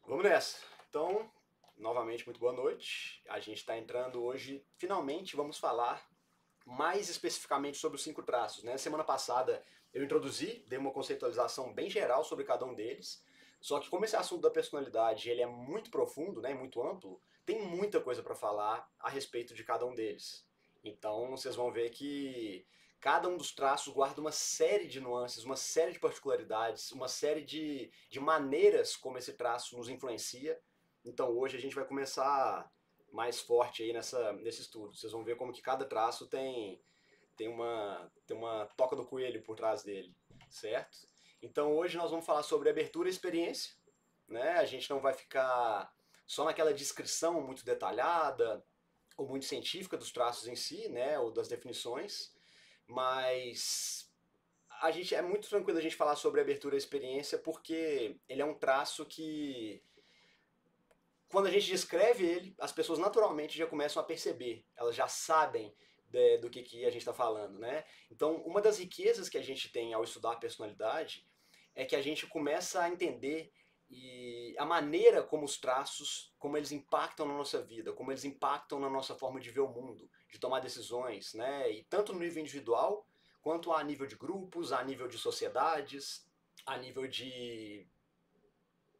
Vamos nessa. Então, novamente, muito boa noite. A gente está entrando hoje, finalmente, vamos falar mais especificamente sobre os 5 traços, né? Semana passada eu introduzi, dei uma conceitualização bem geral sobre cada um deles. Só que como esse assunto da personalidade ele é muito profundo, né, muito amplo, tem muita coisa para falar a respeito de cada um deles. Então vocês vão ver que cada um dos traços guarda uma série de nuances, uma série de particularidades, uma série de maneiras como esse traço nos influencia. Então hoje a gente vai começar mais forte aí nesse estudo. Vocês vão ver como que cada traço tem uma toca do coelho por trás dele, certo? Então hoje nós vamos falar sobre abertura e experiência, né? A gente não vai ficar só naquela descrição muito detalhada ou muito científica dos traços em si, né? Ou das definições, mas a gente é muito tranquilo a gente falar sobre abertura e experiência porque ele é um traço que quando a gente descreve ele, as pessoas naturalmente já começam a perceber, elas já sabem do que a gente está falando, né? Então, uma das riquezas que a gente tem ao estudar a personalidade é que a gente começa a entender a maneira como os traços, como eles impactam na nossa vida, como eles impactam na nossa forma de ver o mundo, de tomar decisões, né? E tanto no nível individual, quanto a nível de grupos, a nível de sociedades, a nível de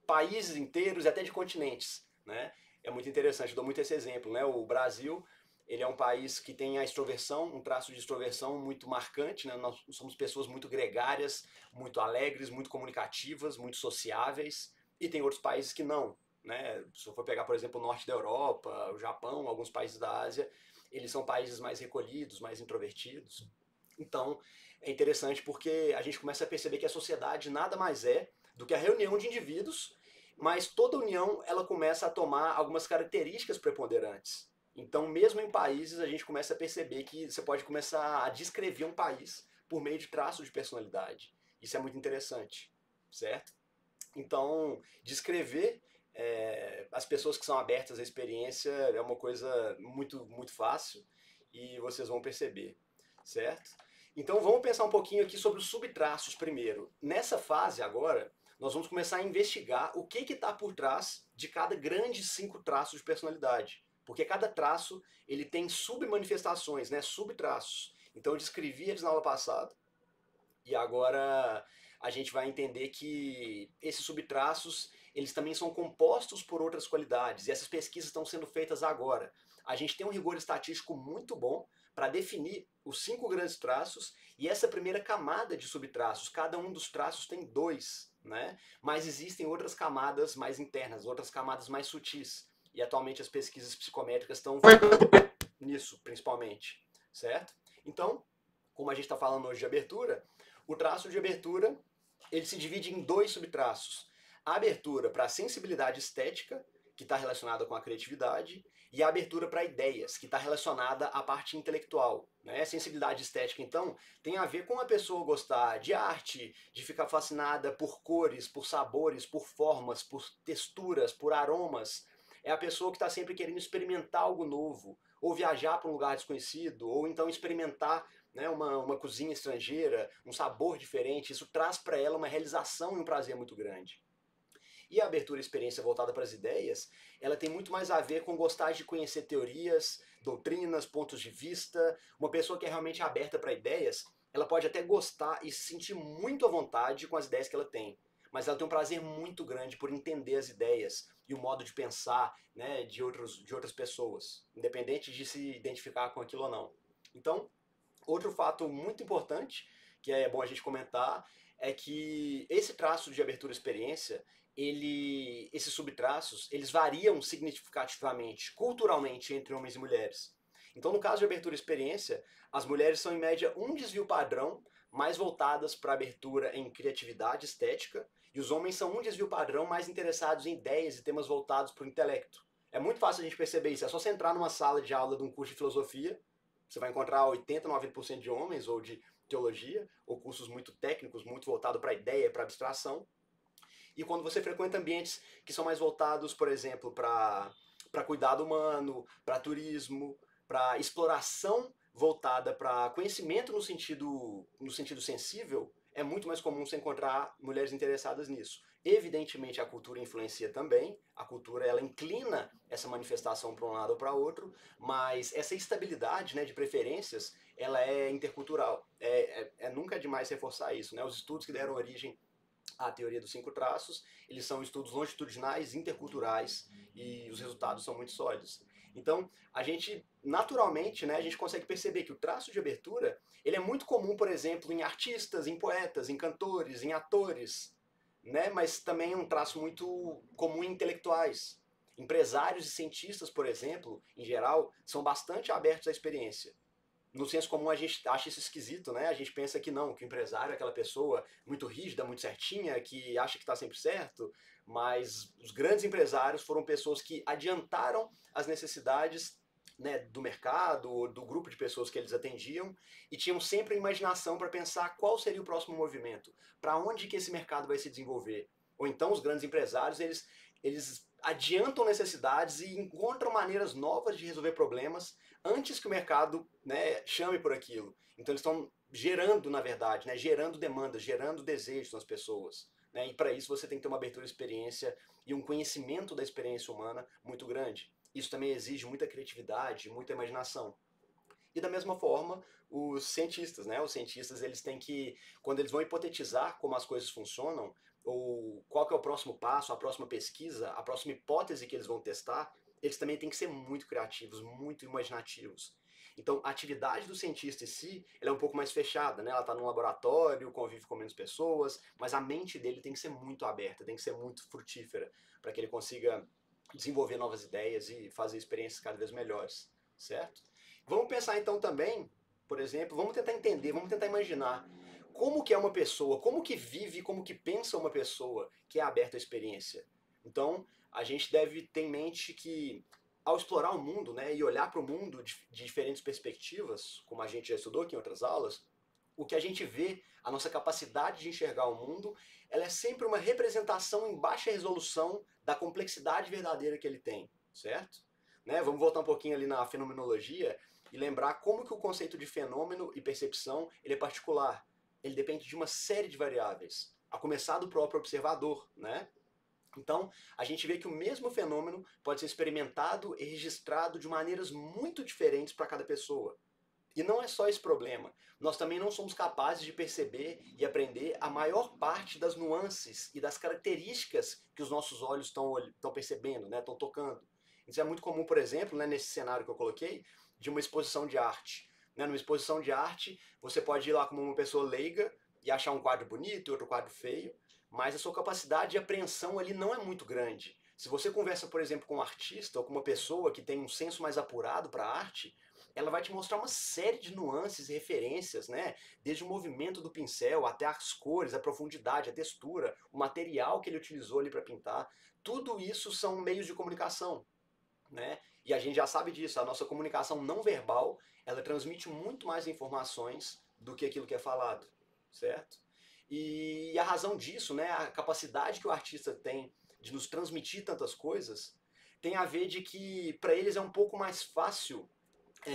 países inteiros e até de continentes, né? É muito interessante, eu dou muito esse exemplo, né? O Brasil, ele é um país que tem a extroversão, um traço de extroversão muito marcante, né? Nós somos pessoas muito gregárias, muito alegres, muito comunicativas, muito sociáveis, e tem outros países que não, né? Se eu for pegar, por exemplo, o norte da Europa, o Japão, alguns países da Ásia, eles são países mais recolhidos, mais introvertidos. Então, é interessante porque a gente começa a perceber que a sociedade nada mais é do que a reunião de indivíduos, mas toda união ela começa a tomar algumas características preponderantes. Então, mesmo em países, a gente começa a perceber que você pode começar a descrever um país por meio de traços de personalidade. Isso é muito interessante, certo? Então, descrever as pessoas que são abertas à experiência é uma coisa muito, muito fácil e vocês vão perceber, certo? Então, vamos pensar um pouquinho aqui sobre os subtraços primeiro. Nessa fase agora, nós vamos começar a investigar o que está por trás de cada grande 5 traços de personalidade. Porque cada traço ele tem submanifestações, né, subtraços. Então eu descrevi eles na aula passada e agora a gente vai entender que esses subtraços eles também são compostos por outras qualidades e essas pesquisas estão sendo feitas agora. A gente tem um rigor estatístico muito bom para definir os 5 grandes traços e essa primeira camada de subtraços. Cada um dos traços tem 2, né? Mas existem outras camadas mais internas, outras camadas mais sutis. E atualmente as pesquisas psicométricas estão focando nisso, principalmente, certo? Então, como a gente está falando hoje de abertura, o traço de abertura ele se divide em 2 subtraços. A abertura para a sensibilidade estética, que está relacionada com a criatividade, e a abertura para ideias, que está relacionada à parte intelectual. Né? A sensibilidade estética, então, tem a ver com a pessoa gostar de arte, de ficar fascinada por cores, por sabores, por formas, por texturas, por aromas. É a pessoa que está sempre querendo experimentar algo novo, ou viajar para um lugar desconhecido, ou então experimentar, né, uma cozinha estrangeira, um sabor diferente. Isso traz para ela uma realização e um prazer muito grande. E a abertura e experiência voltada para as ideias, ela tem muito mais a ver com gostar de conhecer teorias, doutrinas, pontos de vista. Uma pessoa que é realmente aberta para ideias, ela pode até gostar e se sentir muito à vontade com as ideias que ela tem. Mas ela tem um prazer muito grande por entender as ideias e o modo de pensar, né, de outras pessoas, independente de se identificar com aquilo ou não. Então, outro fato muito importante, que é bom a gente comentar, é que esse traço de abertura e experiência, esses subtraços, eles variam significativamente, culturalmente, entre homens e mulheres. Então, no caso de abertura e experiência, as mulheres são, em média, um desvio padrão mais voltadas para a abertura em criatividade estética, e os homens são um desvio padrão mais interessados em ideias e temas voltados para o intelecto. É muito fácil a gente perceber isso. É só você entrar numa sala de aula de um curso de filosofia, você vai encontrar 80, 90% de homens, ou de teologia, ou cursos muito técnicos, muito voltados para a ideia, para a abstração. E quando você frequenta ambientes que são mais voltados, por exemplo, para cuidado humano, para turismo, para exploração voltada para conhecimento no sentido sensível, é muito mais comum você encontrar mulheres interessadas nisso. Evidentemente a cultura influencia também, a cultura ela inclina essa manifestação para um lado ou para outro, mas essa estabilidade, né, de preferências, ela é intercultural. É nunca demais reforçar isso, né? Os estudos que deram origem à teoria dos 5 traços, eles são estudos longitudinais, interculturais, e os resultados são muito sólidos. Então, a gente, naturalmente, né, a gente consegue perceber que o traço de abertura, ele é muito comum, por exemplo, em artistas, em poetas, em cantores, em atores, né, mas também é um traço muito comum em intelectuais. Empresários e cientistas, por exemplo, em geral, são bastante abertos à experiência. No senso comum a gente acha isso esquisito, né? A gente pensa que não, que o empresário é aquela pessoa muito rígida, muito certinha, que acha que está sempre certo, mas os grandes empresários foram pessoas que adiantaram as necessidades, né, do mercado, do grupo de pessoas que eles atendiam, e tinham sempre a imaginação para pensar qual seria o próximo movimento, para onde que esse mercado vai se desenvolver. Ou então os grandes empresários, eles adiantam necessidades e encontram maneiras novas de resolver problemas antes que o mercado, né, chame por aquilo. Então eles estão gerando, na verdade, né, gerando demandas, gerando desejos nas pessoas. Né, e para isso você tem que ter uma abertura à experiência e um conhecimento da experiência humana muito grande. Isso também exige muita criatividade, muita imaginação. E da mesma forma, os cientistas, né? Os cientistas, eles têm que, quando eles vão hipotetizar como as coisas funcionam, ou qual que é o próximo passo, a próxima pesquisa, a próxima hipótese que eles vão testar, eles também têm que ser muito criativos, muito imaginativos. Então, a atividade do cientista em si, ela é um pouco mais fechada, né? Ela está num laboratório, convive com menos pessoas, mas a mente dele tem que ser muito aberta, tem que ser muito frutífera, para que ele consiga desenvolver novas ideias e fazer experiências cada vez melhores, certo? Vamos pensar então também, por exemplo, vamos tentar entender, vamos tentar imaginar como que é uma pessoa, como que vive, como que pensa uma pessoa que é aberta à experiência. Então, a gente deve ter em mente que ao explorar o mundo, né, e olhar para o mundo de diferentes perspectivas, como a gente já estudou aqui em outras aulas, o que a gente vê, a nossa capacidade de enxergar o mundo, ela é sempre uma representação em baixa resolução da complexidade verdadeira que ele tem, certo? Né? Vamos voltar um pouquinho ali na fenomenologia e lembrar como que o conceito de fenômeno e percepção ele é particular. Ele depende de uma série de variáveis, a começar do próprio observador, né? Então, a gente vê que o mesmo fenômeno pode ser experimentado e registrado de maneiras muito diferentes para cada pessoa. E não é só esse problema. Nós também não somos capazes de perceber e aprender a maior parte das nuances e das características que os nossos olhos estão percebendo, né, estão tocando. Isso é muito comum, por exemplo, né, nesse cenário que eu coloquei, de uma exposição de arte. Né, numa exposição de arte, você pode ir lá como uma pessoa leiga e achar um quadro bonito e outro quadro feio, mas a sua capacidade de apreensão ali não é muito grande. Se você conversa, por exemplo, com um artista ou com uma pessoa que tem um senso mais apurado para a arte, ela vai te mostrar uma série de nuances e referências, né? Desde o movimento do pincel até as cores, a profundidade, a textura, o material que ele utilizou ali para pintar. Tudo isso são meios de comunicação, né? E a gente já sabe disso, a nossa comunicação não verbal, ela transmite muito mais informações do que aquilo que é falado, certo? E a razão disso, né, a capacidade que o artista tem de nos transmitir tantas coisas, tem a ver de que para eles é um pouco mais fácil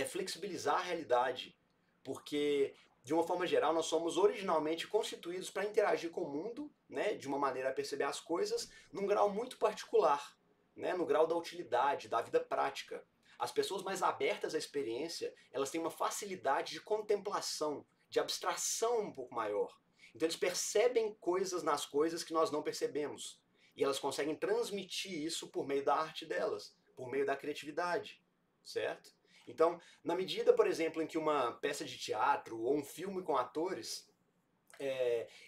flexibilizar a realidade, porque de uma forma geral nós somos originalmente constituídos para interagir com o mundo, né, de uma maneira a perceber as coisas num grau muito particular, né, no grau da utilidade, da vida prática. As pessoas mais abertas à experiência, elas têm uma facilidade de contemplação, de abstração um pouco maior. Então eles percebem coisas nas coisas que nós não percebemos. E elas conseguem transmitir isso por meio da arte delas, por meio da criatividade, certo? Então, na medida, por exemplo, em que uma peça de teatro ou um filme com atores,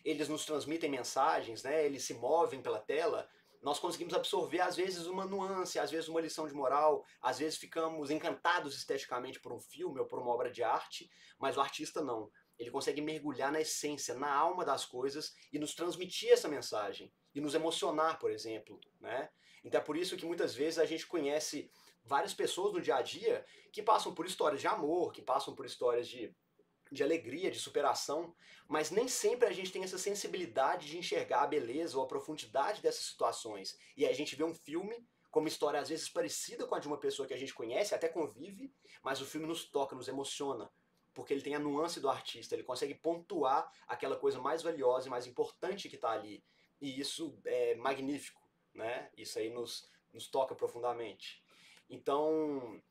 eles nos transmitem mensagens, né, eles se movem pela tela, nós conseguimos absorver às vezes uma nuance, às vezes uma lição de moral, às vezes ficamos encantados esteticamente por um filme ou por uma obra de arte, mas o artista não. Ele consegue mergulhar na essência, na alma das coisas e nos transmitir essa mensagem e nos emocionar, por exemplo, né? Então é por isso que muitas vezes a gente conhece várias pessoas no dia a dia que passam por histórias de amor, que passam por histórias de alegria, de superação, mas nem sempre a gente tem essa sensibilidade de enxergar a beleza ou a profundidade dessas situações. E aí a gente vê um filme com uma história às vezes parecida com a de uma pessoa que a gente conhece, até convive, mas o filme nos toca, nos emociona, porque ele tem a nuance do artista, ele consegue pontuar aquela coisa mais valiosa e mais importante que está ali. E isso é magnífico, né? Isso aí nos toca profundamente. Então,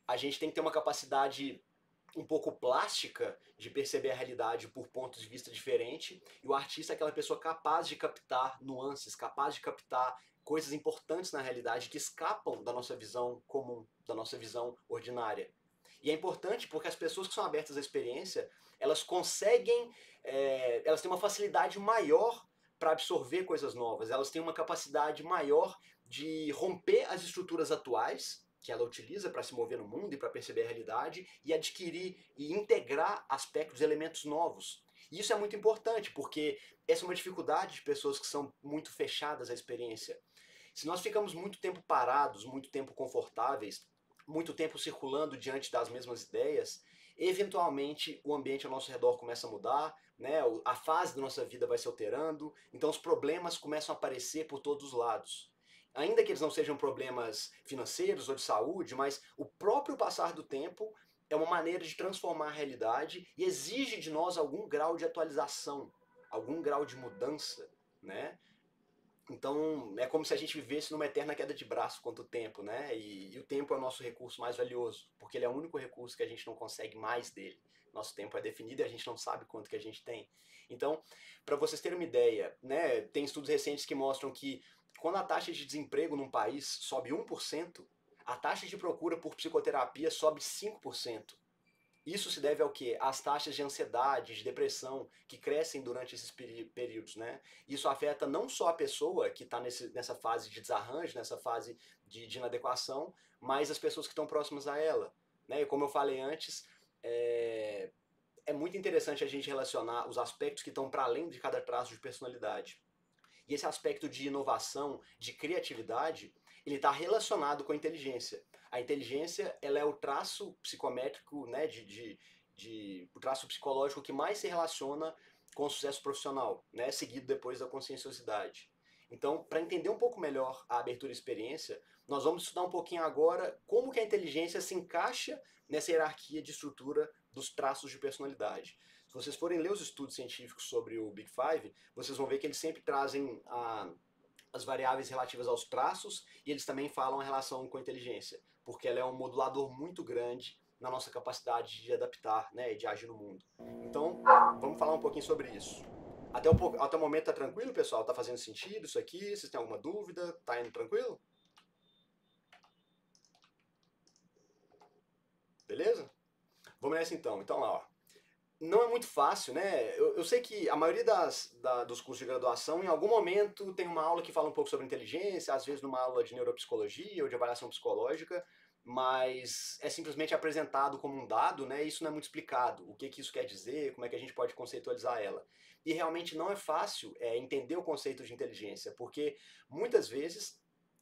a gente tem que ter uma capacidade um pouco plástica de perceber a realidade por pontos de vista diferentes, e o artista é aquela pessoa capaz de captar nuances, capaz de captar coisas importantes na realidade que escapam da nossa visão comum, da nossa visão ordinária. E é importante porque as pessoas que são abertas à experiência, elas conseguem, elas têm uma facilidade maior para absorver coisas novas, elas têm uma capacidade maior de romper as estruturas atuais que ela utiliza para se mover no mundo e para perceber a realidade e adquirir e integrar aspectos, elementos novos. E isso é muito importante, porque essa é uma dificuldade de pessoas que são muito fechadas à experiência. Se nós ficamos muito tempo parados, muito tempo confortáveis, muito tempo circulando diante das mesmas ideias, eventualmente o ambiente ao nosso redor começa a mudar, né? A fase da nossa vida vai se alterando, então os problemas começam a aparecer por todos os lados. Ainda que eles não sejam problemas financeiros ou de saúde, mas o próprio passar do tempo é uma maneira de transformar a realidade e exige de nós algum grau de atualização, algum grau de mudança, né? Então, é como se a gente vivesse numa eterna queda de braço quanto o tempo, né? E o tempo é o nosso recurso mais valioso, porque ele é o único recurso que a gente não consegue mais dele. Nosso tempo é definido e a gente não sabe quanto que a gente tem. Então, para vocês terem uma ideia, né, tem estudos recentes que mostram que quando a taxa de desemprego num país sobe 1%, a taxa de procura por psicoterapia sobe 5%. Isso se deve ao quê? Às taxas de ansiedade, de depressão, que crescem durante esses períodos, né? Isso afeta não só a pessoa que está nessa fase de desarranjo, nessa fase de inadequação, mas as pessoas que estão próximas a ela, né? E como eu falei antes, é muito interessante a gente relacionar os aspectos que estão para além de cada traço de personalidade. E esse aspecto de inovação, de criatividade, ele está relacionado com a inteligência. A inteligência, ela é o traço psicométrico, né, o traço psicológico que mais se relaciona com o sucesso profissional, né, seguido depois da conscienciosidade. Então, para entender um pouco melhor a abertura e experiência, nós vamos estudar um pouquinho agora como que a inteligência se encaixa nessa hierarquia de estrutura dos traços de personalidade. Se vocês forem ler os estudos científicos sobre o Big Five, vocês vão ver que eles sempre trazem as variáveis relativas aos traços e eles também falam a relação com a inteligência, porque ela é um modulador muito grande na nossa capacidade de adaptar, né, e de agir no mundo. Então, vamos falar um pouquinho sobre isso. Até o momento tá tranquilo, pessoal? Tá fazendo sentido isso aqui? Vocês têm alguma dúvida? Tá indo tranquilo? Beleza? Vamos nessa então. Então lá, ó. Não é muito fácil, né? Eu sei que a maioria dos cursos de graduação, em algum momento, tem uma aula que fala um pouco sobre inteligência, às vezes numa aula de neuropsicologia ou de avaliação psicológica, mas é simplesmente apresentado como um dado, né? E isso não é muito explicado. O que que isso quer dizer, como é que a gente pode conceitualizar ela. E realmente não é fácil entender o conceito de inteligência, porque muitas vezes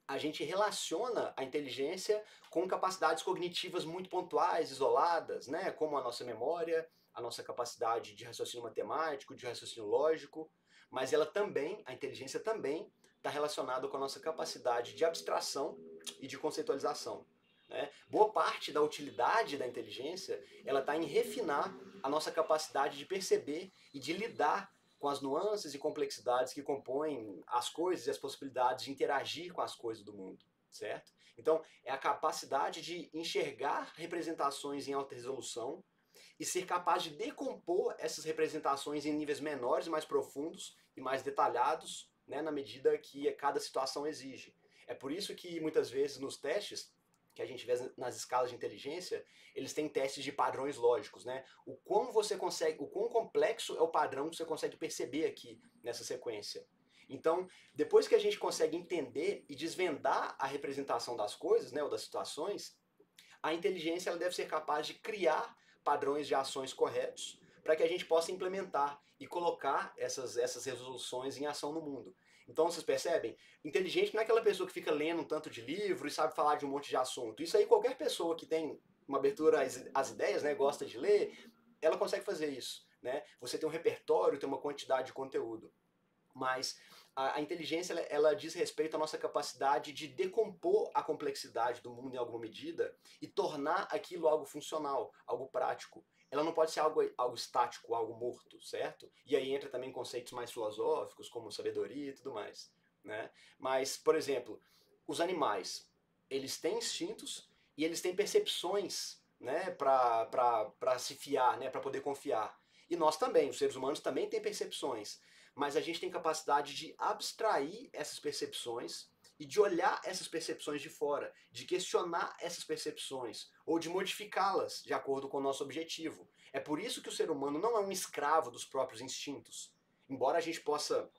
a gente relaciona a inteligência com capacidades cognitivas muito pontuais, isoladas, né? Como a nossa memória, a nossa capacidade de raciocínio matemático, de raciocínio lógico, mas ela também, a inteligência também, está relacionada com a nossa capacidade de abstração e de conceitualização. Né? Boa parte da utilidade da inteligência ela está em refinar a nossa capacidade de perceber e de lidar com as nuances e complexidades que compõem as coisas e as possibilidades de interagir com as coisas do mundo, certo? Então, é a capacidade de enxergar representações em alta resolução e ser capaz de decompor essas representações em níveis menores, mais profundos e mais detalhados, né, na medida que cada situação exige. É por isso que muitas vezes nos testes que a gente vê nas escalas de inteligência, eles têm testes de padrões lógicos, né? O quão você consegue, o quão complexo é o padrão que você consegue perceber aqui nessa sequência. Então, depois que a gente consegue entender e desvendar a representação das coisas, né, ou das situações, a inteligência ela deve ser capaz de criar padrões de ações corretos para que a gente possa implementar e colocar essas resoluções em ação no mundo. Então, vocês percebem? Inteligente não é aquela pessoa que fica lendo um tanto de livro e sabe falar de um monte de assunto. Isso aí, qualquer pessoa que tem uma abertura às ideias, né, gosta de ler, ela consegue fazer isso. Né? Você tem um repertório, tem uma quantidade de conteúdo. Mas a inteligência, ela diz respeito à nossa capacidade de decompor a complexidade do mundo em alguma medida e tornar aquilo algo funcional, algo prático. Ela não pode ser algo estático, algo morto, certo? E aí entra também conceitos mais filosóficos, como sabedoria e tudo mais, né? Mas, por exemplo, os animais, eles têm instintos e eles têm percepções, né, para se fiar, né, para poder confiar. E nós também, os seres humanos também têm percepções, mas a gente tem capacidade de abstrair essas percepções e de olhar essas percepções de fora, de questionar essas percepções ou de modificá-las de acordo com o nosso objetivo. É por isso que o ser humano não é um escravo dos próprios instintos. Embora a gente possa,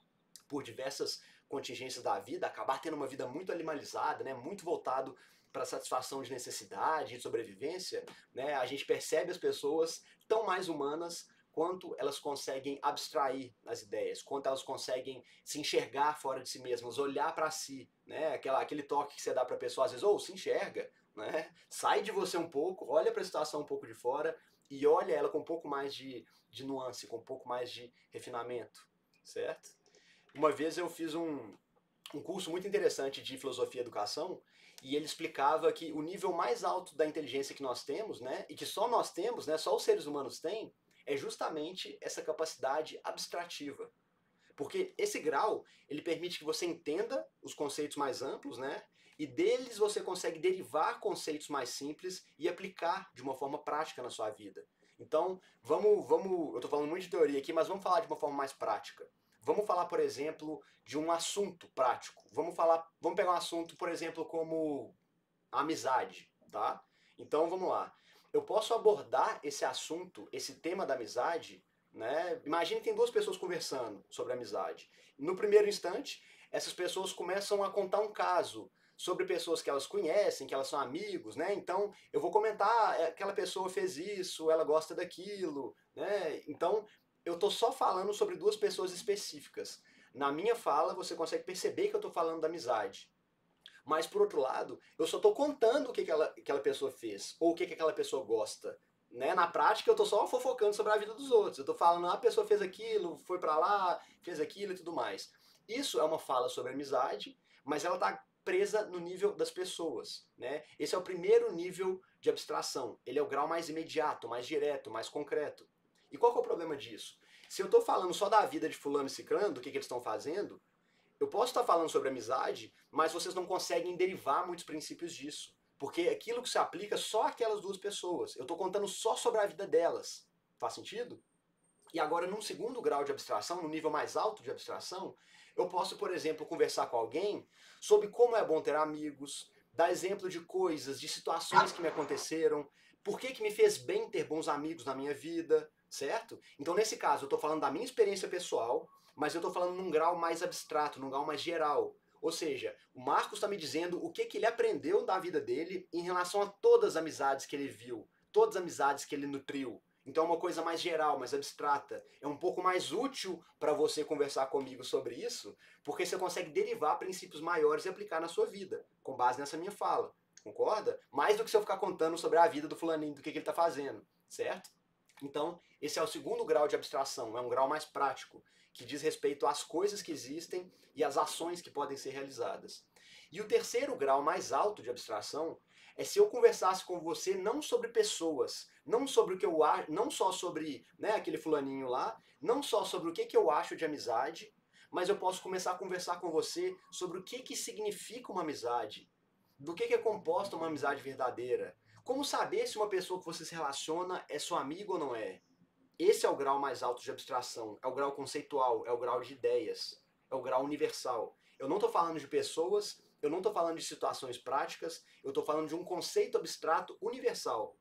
por diversas contingências da vida, acabar tendo uma vida muito animalizada, né, muito voltado para a satisfação de necessidade e de sobrevivência, né, a gente percebe as pessoas tão mais humanas quanto elas conseguem abstrair as ideias, quanto elas conseguem se enxergar fora de si mesmas, olhar para si, né? Aquele toque que você dá para a pessoa, às vezes, ou se enxerga, né? Sai de você um pouco, olha para a situação um pouco de fora e olha ela com um pouco mais de nuance, com um pouco mais de refinamento, certo? Uma vez eu fiz um curso muito interessante de filosofia e educação e ele explicava que o nível mais alto da inteligência que nós temos, né, e que só nós temos, né, só os seres humanos têm, é justamente essa capacidade abstrativa. Porque esse grau, ele permite que você entenda os conceitos mais amplos, né? E deles você consegue derivar conceitos mais simples e aplicar de uma forma prática na sua vida. Então, eu estou falando muito de teoria aqui, mas vamos falar de uma forma mais prática. Vamos falar, por exemplo, de um assunto prático. Vamos pegar um assunto, por exemplo, como a amizade, tá? Então, vamos lá. Eu posso abordar esse assunto, esse tema da amizade, né? Imagine que tem duas pessoas conversando sobre amizade. No primeiro instante, essas pessoas começam a contar um caso sobre pessoas que elas conhecem, que elas são amigos, né? Então, eu vou comentar, aquela pessoa fez isso, ela gosta daquilo, né? Então, eu tô só falando sobre duas pessoas específicas. Na minha fala, você consegue perceber que eu tô falando da amizade. Mas, por outro lado, eu só estou contando o que aquela pessoa fez, ou o que aquela pessoa gosta. Né? Na prática, eu estou só fofocando sobre a vida dos outros. Eu estou falando, a pessoa fez aquilo, foi para lá, fez aquilo e tudo mais. Isso é uma fala sobre amizade, mas ela está presa no nível das pessoas. Né? Esse é o primeiro nível de abstração. Ele é o grau mais imediato, mais direto, mais concreto. E qual que é o problema disso? Se eu estou falando só da vida de fulano e ciclano, do que eles estão fazendo, eu posso estar falando sobre amizade, mas vocês não conseguem derivar muitos princípios disso. Porque aquilo que se aplica só àquelas duas pessoas. Eu estou contando só sobre a vida delas. Faz sentido? E agora, num segundo grau de abstração, no nível mais alto de abstração, eu posso, por exemplo, conversar com alguém sobre como é bom ter amigos, dar exemplo de coisas, de situações que me aconteceram, por que me fez bem ter bons amigos na minha vida, certo? Então, nesse caso, eu estou falando da minha experiência pessoal, mas eu estou falando num grau mais abstrato, num grau mais geral. Ou seja, o Marcos está me dizendo o que ele aprendeu da vida dele em relação a todas as amizades que ele viu, todas as amizades que ele nutriu. Então é uma coisa mais geral, mais abstrata. É um pouco mais útil para você conversar comigo sobre isso, porque você consegue derivar princípios maiores e aplicar na sua vida, com base nessa minha fala. Concorda? Mais do que se eu ficar contando sobre a vida do fulaninho, do que ele está fazendo, certo? Então, esse é o segundo grau de abstração, é um grau mais prático, que diz respeito às coisas que existem e às ações que podem ser realizadas. E o terceiro grau mais alto de abstração é se eu conversasse com você não sobre pessoas, não sobre o que eu acho, não só sobre, né, aquele fulaninho lá, não só sobre o que eu acho de amizade, mas eu posso começar a conversar com você sobre o que significa uma amizade, do que é composta uma amizade verdadeira, como saber se uma pessoa que você se relaciona é sua amiga ou não é. Esse é o grau mais alto de abstração, é o grau conceitual, é o grau de ideias, é o grau universal. Eu não estou falando de pessoas, eu não estou falando de situações práticas, eu estou falando de um conceito abstrato universal.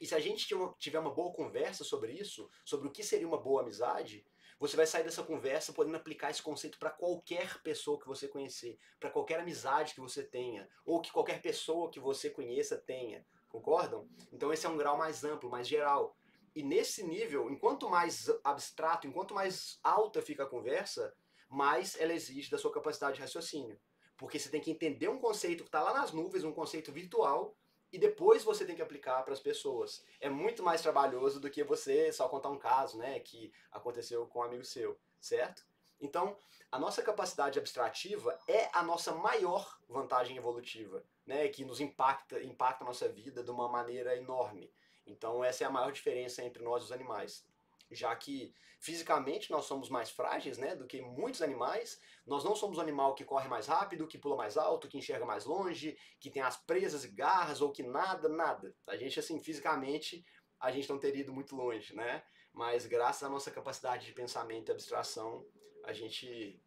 E se a gente tiver uma boa conversa sobre isso, sobre o que seria uma boa amizade, você vai sair dessa conversa podendo aplicar esse conceito para qualquer pessoa que você conhecer, para qualquer amizade que você tenha, ou que qualquer pessoa que você conheça tenha. Concordam? Então esse é um grau mais amplo, mais geral. E nesse nível, enquanto mais abstrato, enquanto mais alta fica a conversa, mais ela exige da sua capacidade de raciocínio. Porque você tem que entender um conceito que está lá nas nuvens, um conceito virtual, e depois você tem que aplicar para as pessoas. É muito mais trabalhoso do que você só contar um caso, né, que aconteceu com um amigo seu, certo? Então, a nossa capacidade abstrativa é a nossa maior vantagem evolutiva, né, que nos impacta a nossa vida de uma maneira enorme. Então, essa é a maior diferença entre nós e os animais. Já que fisicamente nós somos mais frágeis, né, do que muitos animais, nós não somos um animal que corre mais rápido, que pula mais alto, que enxerga mais longe, que tem as presas e garras ou que nada. A gente, assim, fisicamente, a gente não teria ido muito longe, né? Mas graças à nossa capacidade de pensamento e abstração, a gente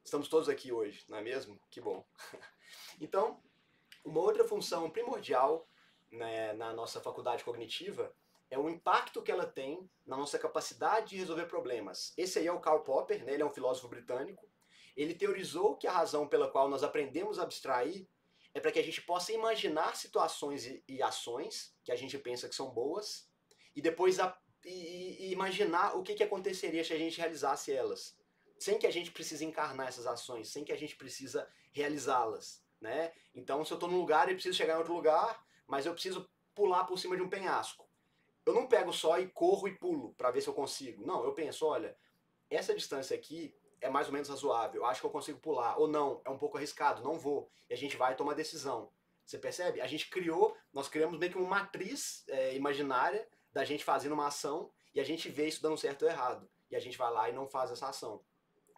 estamos todos aqui hoje, não é mesmo? Que bom. Então, uma outra função primordial, né, na nossa faculdade cognitiva é o impacto que ela tem na nossa capacidade de resolver problemas. Esse aí é o Karl Popper, né, ele é um filósofo britânico. Ele teorizou que a razão pela qual nós aprendemos a abstrair é para que a gente possa imaginar situações e ações que a gente pensa que são boas e depois imaginar o que aconteceria se a gente realizasse elas, sem que a gente precise encarnar essas ações, sem que a gente precisa realizá-las, né? Então, se eu estou num lugar e preciso chegar em outro lugar, mas eu preciso pular por cima de um penhasco, eu não pego só e corro e pulo para ver se eu consigo. Não, eu penso, olha, essa distância aqui é mais ou menos razoável, eu acho que eu consigo pular, ou não, é um pouco arriscado, não vou. E a gente vai tomar decisão. Você percebe? Nós criamos meio que uma matriz imaginária da gente fazendo uma ação e a gente vê isso dando certo ou errado. E a gente vai lá e não faz essa ação.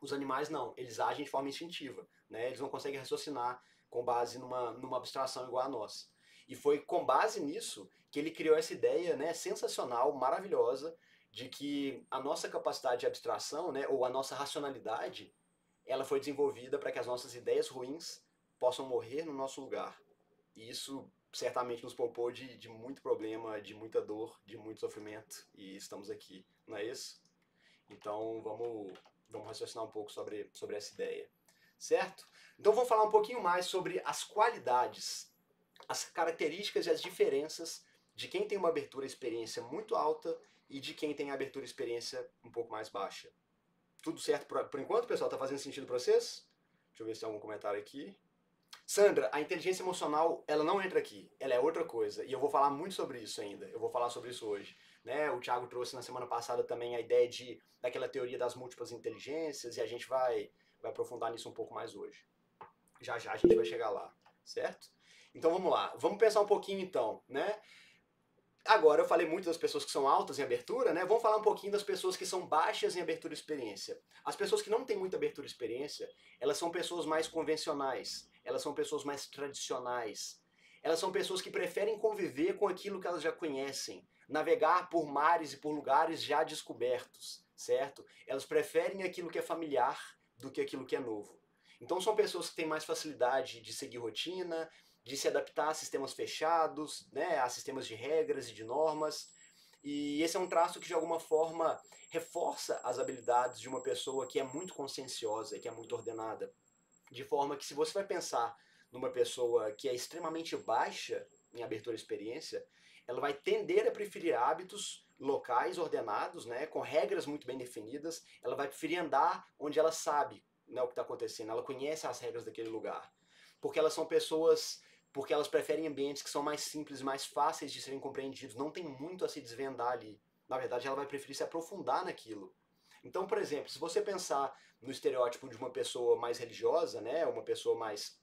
Os animais não, eles agem de forma instintiva, né? Eles não conseguem raciocinar com base numa abstração igual a nós. E foi com base nisso que ele criou essa ideia, né, sensacional, maravilhosa, de que a nossa capacidade de abstração, né, ou a nossa racionalidade, ela foi desenvolvida para que as nossas ideias ruins possam morrer no nosso lugar. E isso certamente nos poupou de muito problema, de muita dor, de muito sofrimento, e estamos aqui, não é isso? Então vamos raciocinar um pouco sobre essa ideia, certo? Então vamos falar um pouquinho mais sobre as qualidades, as características e as diferenças de quem tem uma abertura à experiência muito alta e de quem tem a abertura à experiência um pouco mais baixa. Tudo certo por enquanto, pessoal? Tá fazendo sentido para vocês? Deixa eu ver se tem algum comentário aqui. Sandra, a inteligência emocional, ela não entra aqui, ela é outra coisa. E eu vou falar muito sobre isso ainda, eu vou falar sobre isso hoje. Né? O Thiago trouxe na semana passada também a ideia daquela teoria das múltiplas inteligências, e a gente vai aprofundar nisso um pouco mais hoje. Já a gente vai chegar lá, certo? Então vamos lá, vamos pensar um pouquinho então, né? Agora eu falei muito das pessoas que são altas em abertura, né? Vamos falar um pouquinho das pessoas que são baixas em abertura e experiência. As pessoas que não têm muita abertura e experiência, elas são pessoas mais convencionais, elas são pessoas mais tradicionais. Elas são pessoas que preferem conviver com aquilo que elas já conhecem, navegar por mares e por lugares já descobertos, certo? Elas preferem aquilo que é familiar do que aquilo que é novo. Então são pessoas que têm mais facilidade de seguir rotina, de se adaptar a sistemas fechados, né, a sistemas de regras e de normas. E esse é um traço que de alguma forma reforça as habilidades de uma pessoa que é muito conscienciosa, que é muito ordenada. De forma que se você vai pensar numa pessoa que é extremamente baixa em abertura à experiência, ela vai tender a preferir hábitos locais ordenados, né, com regras muito bem definidas. Ela vai preferir andar onde ela sabe, né, o que está acontecendo, ela conhece as regras daquele lugar. Porque elas preferem ambientes que são mais simples, mais fáceis de serem compreendidos, não tem muito a se desvendar ali. Na verdade, ela vai preferir se aprofundar naquilo. Então, por exemplo, se você pensar no estereótipo de uma pessoa mais religiosa, né, uma pessoa mais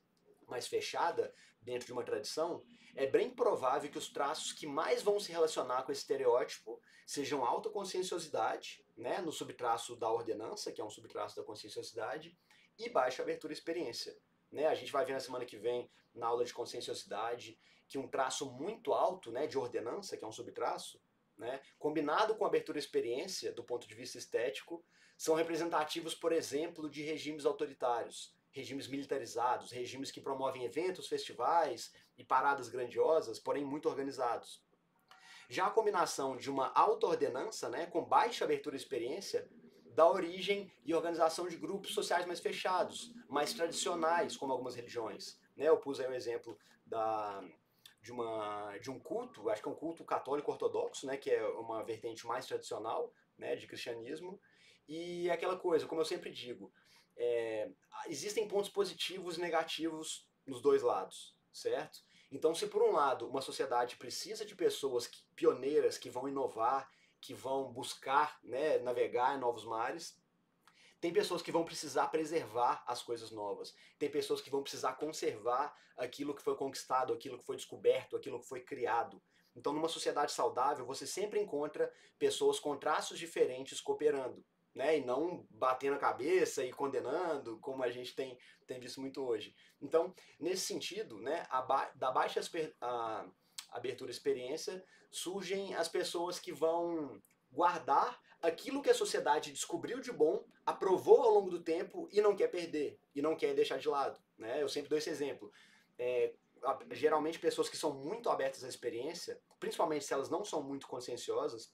fechada dentro de uma tradição, é bem provável que os traços que mais vão se relacionar com esse estereótipo sejam autoconscienciosidade, né, no subtraço da ordenança, que é um subtraço da conscienciosidade, e baixa abertura à experiência. Né? A gente vai ver na semana que vem, na aula de conscienciosidade, que um traço muito alto, né, de ordenança, que é um subtraço, né, combinado com abertura à experiência, do ponto de vista estético, são representativos, por exemplo, de regimes autoritários, regimes militarizados, regimes que promovem eventos, festivais e paradas grandiosas, porém muito organizados. Já a combinação de uma auto-ordenança, né, com baixa abertura à experiência, dá origem e organização de grupos sociais mais fechados, mais tradicionais, como algumas religiões. Né, eu pus aí um exemplo de um culto, acho que é um culto católico ortodoxo, né, que é uma vertente mais tradicional, né, de cristianismo, e aquela coisa, como eu sempre digo, existem pontos positivos e negativos nos dois lados, certo? Então, se por um lado uma sociedade precisa de pessoas pioneiras que vão inovar, que vão buscar, né, navegar em novos mares, Tem pessoas que vão precisar preservar as coisas novas. Tem pessoas que vão precisar conservar aquilo que foi conquistado, aquilo que foi descoberto, aquilo que foi criado. Então, numa sociedade saudável, você sempre encontra pessoas com traços diferentes cooperando, né? E não batendo a cabeça e condenando, como a gente tem visto muito hoje. Então, nesse sentido, né, da baixa abertura à experiência, surgem as pessoas que vão guardar aquilo que a sociedade descobriu de bom, aprovou ao longo do tempo e não quer perder, e não quer deixar de lado. Né? Eu sempre dou esse exemplo. Geralmente pessoas que são muito abertas à experiência, principalmente se elas não são muito conscienciosas,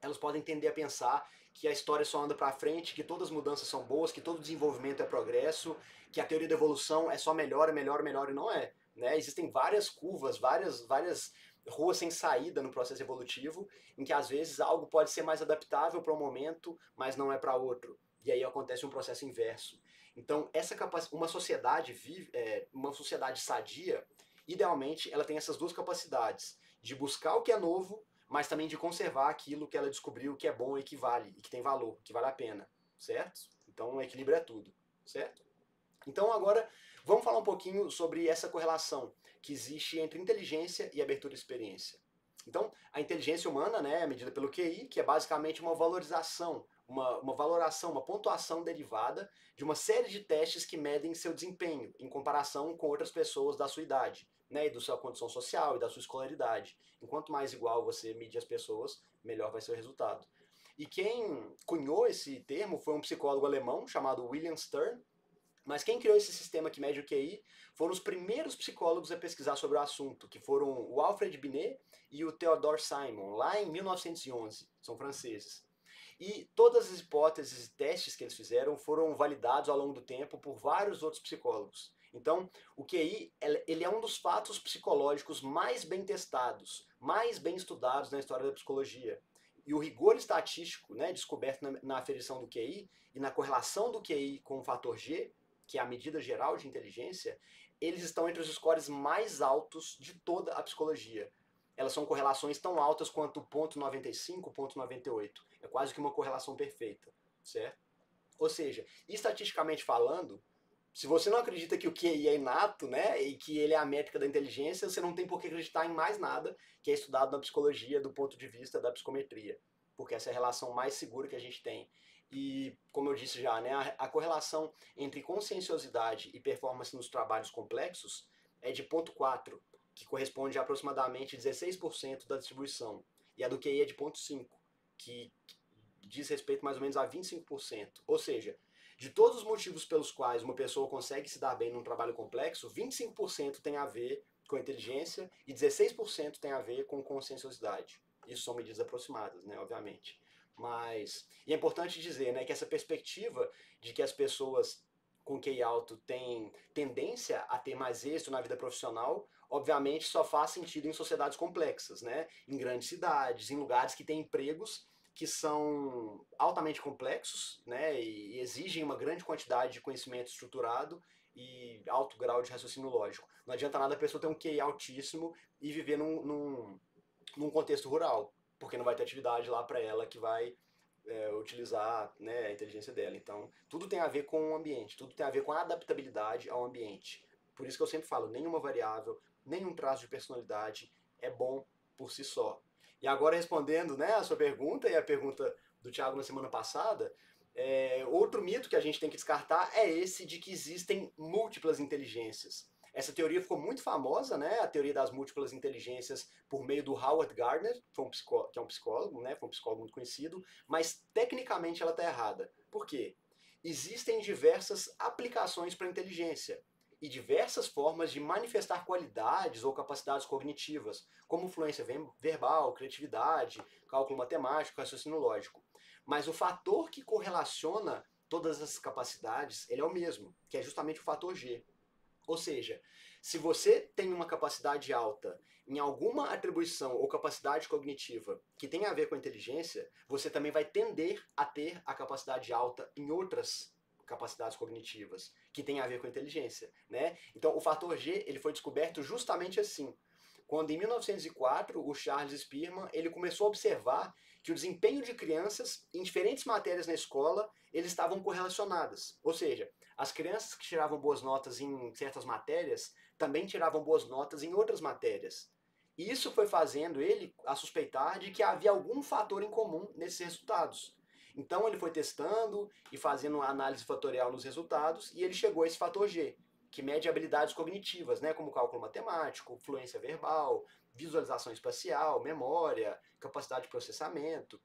elas podem tender a pensar que a história só anda para frente, que todas as mudanças são boas, que todo desenvolvimento é progresso, que a teoria da evolução é só melhora, melhora, melhora, e não é. Né? Existem várias curvas, várias ruas sem saída no processo evolutivo, em que às vezes algo pode ser mais adaptável para um momento, mas não é para outro. E aí acontece um processo inverso. Então, uma sociedade uma sociedade sadia, idealmente, ela tem essas duas capacidades, de buscar o que é novo, mas também de conservar aquilo que ela descobriu que é bom e que vale, e que tem valor, que vale a pena, certo? Então, o equilíbrio é tudo, certo? Então, agora, vamos falar um pouquinho sobre essa correlação que existe entre inteligência e abertura de experiência. Então, a inteligência humana, né, é medida pelo QI, que é basicamente uma valorização, uma valoração, uma pontuação derivada de uma série de testes que medem seu desempenho em comparação com outras pessoas da sua idade, né, e da sua condição social e da sua escolaridade. Enquanto mais igual você medir as pessoas, melhor vai ser o resultado. E quem cunhou esse termo foi um psicólogo alemão chamado William Stern, mas quem criou esse sistema que mede o QI foram os primeiros psicólogos a pesquisar sobre o assunto, que foram o Alfred Binet e o Theodore Simon, lá em 1911, são franceses. E todas as hipóteses e testes que eles fizeram foram validados ao longo do tempo por vários outros psicólogos. Então, o QI ele é um dos fatos psicológicos mais bem testados, mais bem estudados na história da psicologia. E o rigor estatístico, né, descoberto na aferição do QI e na correlação do QI com o fator G, que é a medida geral de inteligência, eles estão entre os scores mais altos de toda a psicologia. Elas são correlações tão altas quanto o 0,95, 0,98. É quase que uma correlação perfeita, certo? Ou seja, estatisticamente falando, se você não acredita que o QI é inato, né, e que ele é a métrica da inteligência, você não tem por que acreditar em mais nada que é estudado na psicologia do ponto de vista da psicometria, porque essa é a relação mais segura que a gente tem. E, como eu disse já, né, a correlação entre conscienciosidade e performance nos trabalhos complexos é de 0,4, que corresponde a aproximadamente 16% da distribuição. E a do QI é de 0,5, que diz respeito mais ou menos a 25%. Ou seja, de todos os motivos pelos quais uma pessoa consegue se dar bem num trabalho complexo, 25% tem a ver com inteligência e 16% tem a ver com conscienciosidade. Isso são medidas aproximadas, né, obviamente. E é importante dizer, né, que essa perspectiva de que as pessoas com QI alto têm tendência a ter mais êxito na vida profissional, obviamente só faz sentido em sociedades complexas, né? Em grandes cidades, em lugares que têm empregos que são altamente complexos, né, e exigem uma grande quantidade de conhecimento estruturado e alto grau de raciocínio lógico. Não adianta nada a pessoa ter um QI altíssimo e viver num contexto rural, porque não vai ter atividade lá para ela que vai utilizar, né, a inteligência dela. Então, tudo tem a ver com o ambiente, tudo tem a ver com a adaptabilidade ao ambiente. Por isso que eu sempre falo, nenhuma variável, nenhum traço de personalidade é bom por si só. E agora respondendo, né, a sua pergunta e a pergunta do Thiago na semana passada, outro mito que a gente tem que descartar é esse de que existem múltiplas inteligências. Essa teoria ficou muito famosa, né, a teoria das múltiplas inteligências, por meio do Howard Gardner, que é um psicólogo, né, foi um psicólogo muito conhecido, mas tecnicamente ela está errada. Por quê? Existem diversas aplicações para a inteligência e diversas formas de manifestar qualidades ou capacidades cognitivas, como fluência verbal, criatividade, cálculo matemático, raciocínio lógico. Mas o fator que correlaciona todas essas capacidades, ele é o mesmo, que é justamente o fator G. Ou seja, se você tem uma capacidade alta em alguma atribuição ou capacidade cognitiva que tem a ver com a inteligência, você também vai tender a ter a capacidade alta em outras capacidades cognitivas que tem a ver com a inteligência, né? Então, o fator G ele foi descoberto justamente assim. Quando em 1904 o Charles Spearman ele começou a observar que o desempenho de crianças em diferentes matérias na escola, eles estavam correlacionadas. Ou seja, as crianças que tiravam boas notas em certas matérias também tiravam boas notas em outras matérias. E isso foi fazendo ele a suspeitar de que havia algum fator em comum nesses resultados. Então ele foi testando e fazendo análise fatorial nos resultados e ele chegou a esse fator G, que mede habilidades cognitivas, né, como cálculo matemático, fluência verbal, visualização espacial, memória, capacidade de processamento,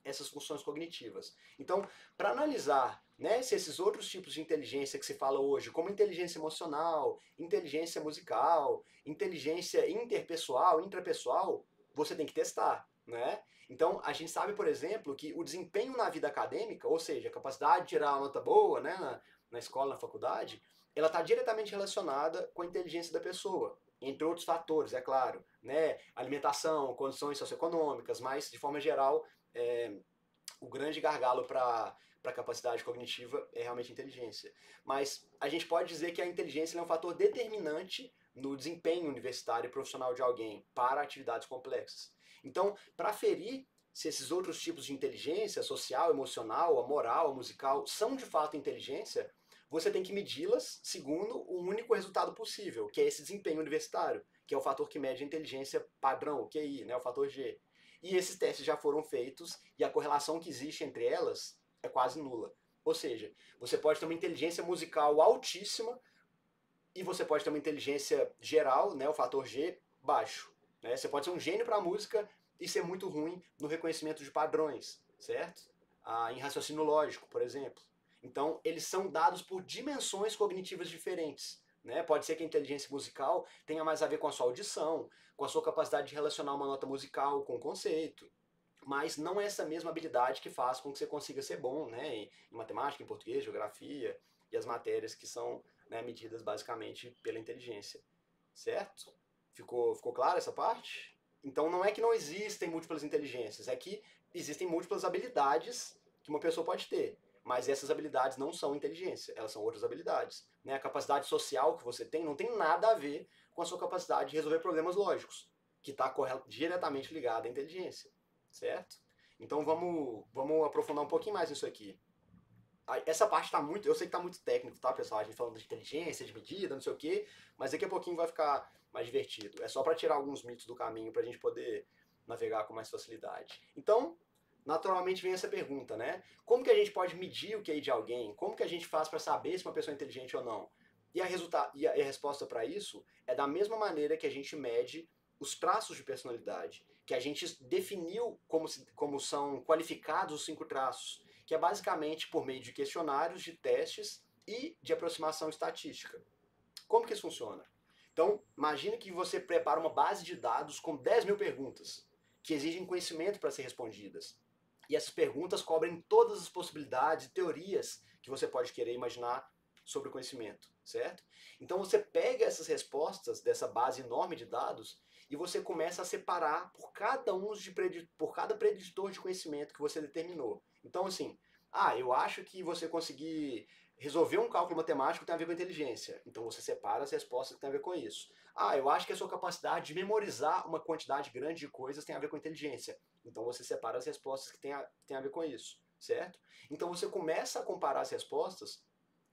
essas funções cognitivas. Então, para analisar, né, se esses outros tipos de inteligência que se fala hoje, como inteligência emocional, inteligência musical, inteligência interpessoal, intrapessoal, você tem que testar, né? Então, a gente sabe, por exemplo, que o desempenho na vida acadêmica, ou seja, a capacidade de tirar uma nota boa, né, na escola, na faculdade, ela está diretamente relacionada com a inteligência da pessoa, entre outros fatores, é claro, né? Alimentação, condições socioeconômicas, mas de forma geral, é, o grande gargalo para a capacidade cognitiva é realmente a inteligência. Mas a gente pode dizer que a inteligência é um fator determinante no desempenho universitário e profissional de alguém para atividades complexas. Então, para aferir se esses outros tipos de inteligência, social, emocional, a moral, a musical, são de fato inteligência, você tem que medi-las segundo o único resultado possível, que é esse desempenho universitário, que é o fator que mede a inteligência padrão, o QI, né, o fator G. E esses testes já foram feitos e a correlação que existe entre elas é quase nula. Ou seja, você pode ter uma inteligência musical altíssima e você pode ter uma inteligência geral, né, o fator G, baixo. Né? Você pode ser um gênio para a música e ser muito ruim no reconhecimento de padrões, certo? Em raciocínio lógico, por exemplo. Então, eles são dados por dimensões cognitivas diferentes. Né? Pode ser que a inteligência musical tenha mais a ver com a sua audição, com a sua capacidade de relacionar uma nota musical com o conceito, mas não é essa mesma habilidade que faz com que você consiga ser bom, né, em matemática, em português, geografia e as matérias que são, né, medidas basicamente pela inteligência, certo? Ficou clara essa parte? Então não é que não existem múltiplas inteligências, é que existem múltiplas habilidades que uma pessoa pode ter, mas essas habilidades não são inteligência, elas são outras habilidades. Né? A capacidade social que você tem não tem nada a ver com a sua capacidade de resolver problemas lógicos, que está diretamente ligada à inteligência, certo? Então vamos aprofundar um pouquinho mais nisso aqui. Essa parte está muito, eu sei que está muito técnico, tá, pessoal? A gente falando de inteligência, de medida, não sei o quê, mas daqui a pouquinho vai ficar mais divertido. É só para tirar alguns mitos do caminho para a gente poder navegar com mais facilidade. Então, naturalmente vem essa pergunta, né? Como que a gente pode medir o QI de alguém? Como que a gente faz para saber se uma pessoa é inteligente ou não? E a resposta para isso é da mesma maneira que a gente mede os traços de personalidade, que a gente definiu como são qualificados os 5 traços, que é basicamente por meio de questionários, de testes e de aproximação estatística. Como que isso funciona? Então, imagine que você prepara uma base de dados com 10 mil perguntas, que exigem conhecimento para ser respondidas. E essas perguntas cobrem todas as possibilidades e teorias que você pode querer imaginar sobre o conhecimento, certo? Então você pega essas respostas dessa base enorme de dados e você começa a separar por cada preditor de conhecimento que você determinou. Então assim, eu acho que você conseguir resolver um cálculo matemático tem a ver com inteligência. Então você separa as respostas que tem a ver com isso. Eu acho que a sua capacidade de memorizar uma quantidade grande de coisas tem a ver com inteligência. Então você separa as respostas que tem a ver com isso, certo? Então você começa a comparar as respostas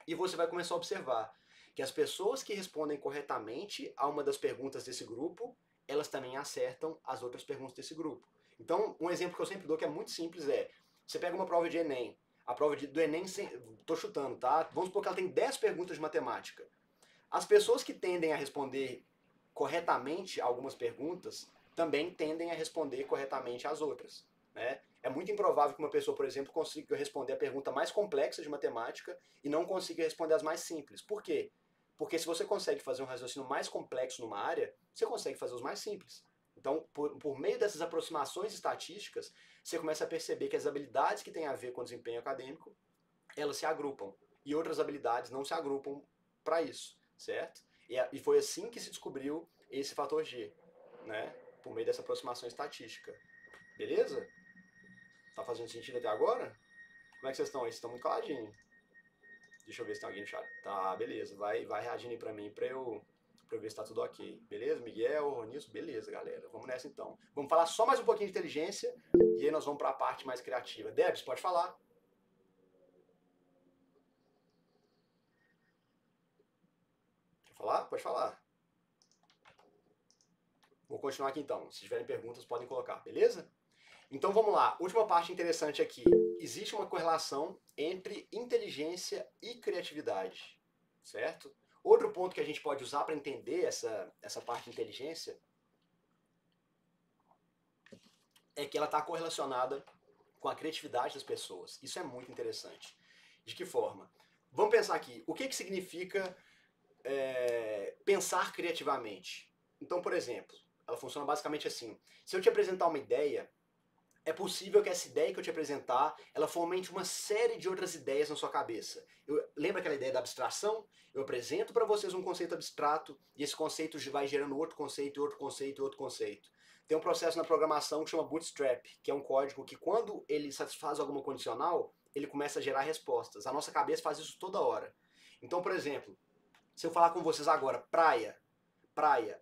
e você vai começar a observar que as pessoas que respondem corretamente a uma das perguntas desse grupo, elas também acertam as outras perguntas desse grupo. Então, um exemplo que eu sempre dou que é muito simples é, você pega uma prova de Enem, a prova do Enem, tô chutando, tá? Vamos supor que ela tem 10 perguntas de matemática. As pessoas que tendem a responder corretamente algumas perguntas também tendem a responder corretamente as outras. Né? É muito improvável que uma pessoa, por exemplo, consiga responder a pergunta mais complexa de matemática e não consiga responder as mais simples. Por quê? Porque se você consegue fazer um raciocínio mais complexo numa área, você consegue fazer os mais simples. Então, por meio dessas aproximações estatísticas, você começa a perceber que as habilidades que têm a ver com o desempenho acadêmico, elas se agrupam. E outras habilidades não se agrupam para isso, certo? E foi assim que se descobriu esse fator G, né? Por meio dessa aproximação estatística. Beleza? Tá fazendo sentido até agora? Como é que vocês estão aí? Vocês estão muito caladinhos. Deixa eu ver se tem alguém no chat. Tá, beleza. Vai reagindo aí pra mim pra eu pra eu ver se tá tudo ok. Beleza? Miguel, Ronilson, beleza, galera. Vamos nessa então. Vamos falar só mais um pouquinho de inteligência e aí nós vamos pra parte mais criativa. Debs, pode falar. Quer falar? Pode falar. Vou continuar aqui então. Se tiverem perguntas, podem colocar, beleza? Então vamos lá. Última parte interessante aqui. Existe uma correlação entre inteligência e criatividade, certo? Outro ponto que a gente pode usar para entender essa parte de inteligência é que ela está correlacionada com a criatividade das pessoas. Isso é muito interessante. De que forma? Vamos pensar aqui. O que significa pensar criativamente? Então, por exemplo, ela funciona basicamente assim. Se eu te apresentar uma ideia, é possível que essa ideia que eu te apresentar, ela fomente uma série de outras ideias na sua cabeça. Lembra aquela ideia da abstração? Eu apresento para vocês um conceito abstrato e esse conceito vai gerando outro conceito, outro conceito, outro conceito. Tem um processo na programação que chama Bootstrap, que é um código que quando ele satisfaz alguma condicional, ele começa a gerar respostas. A nossa cabeça faz isso toda hora. Então, por exemplo, se eu falar com vocês agora, praia,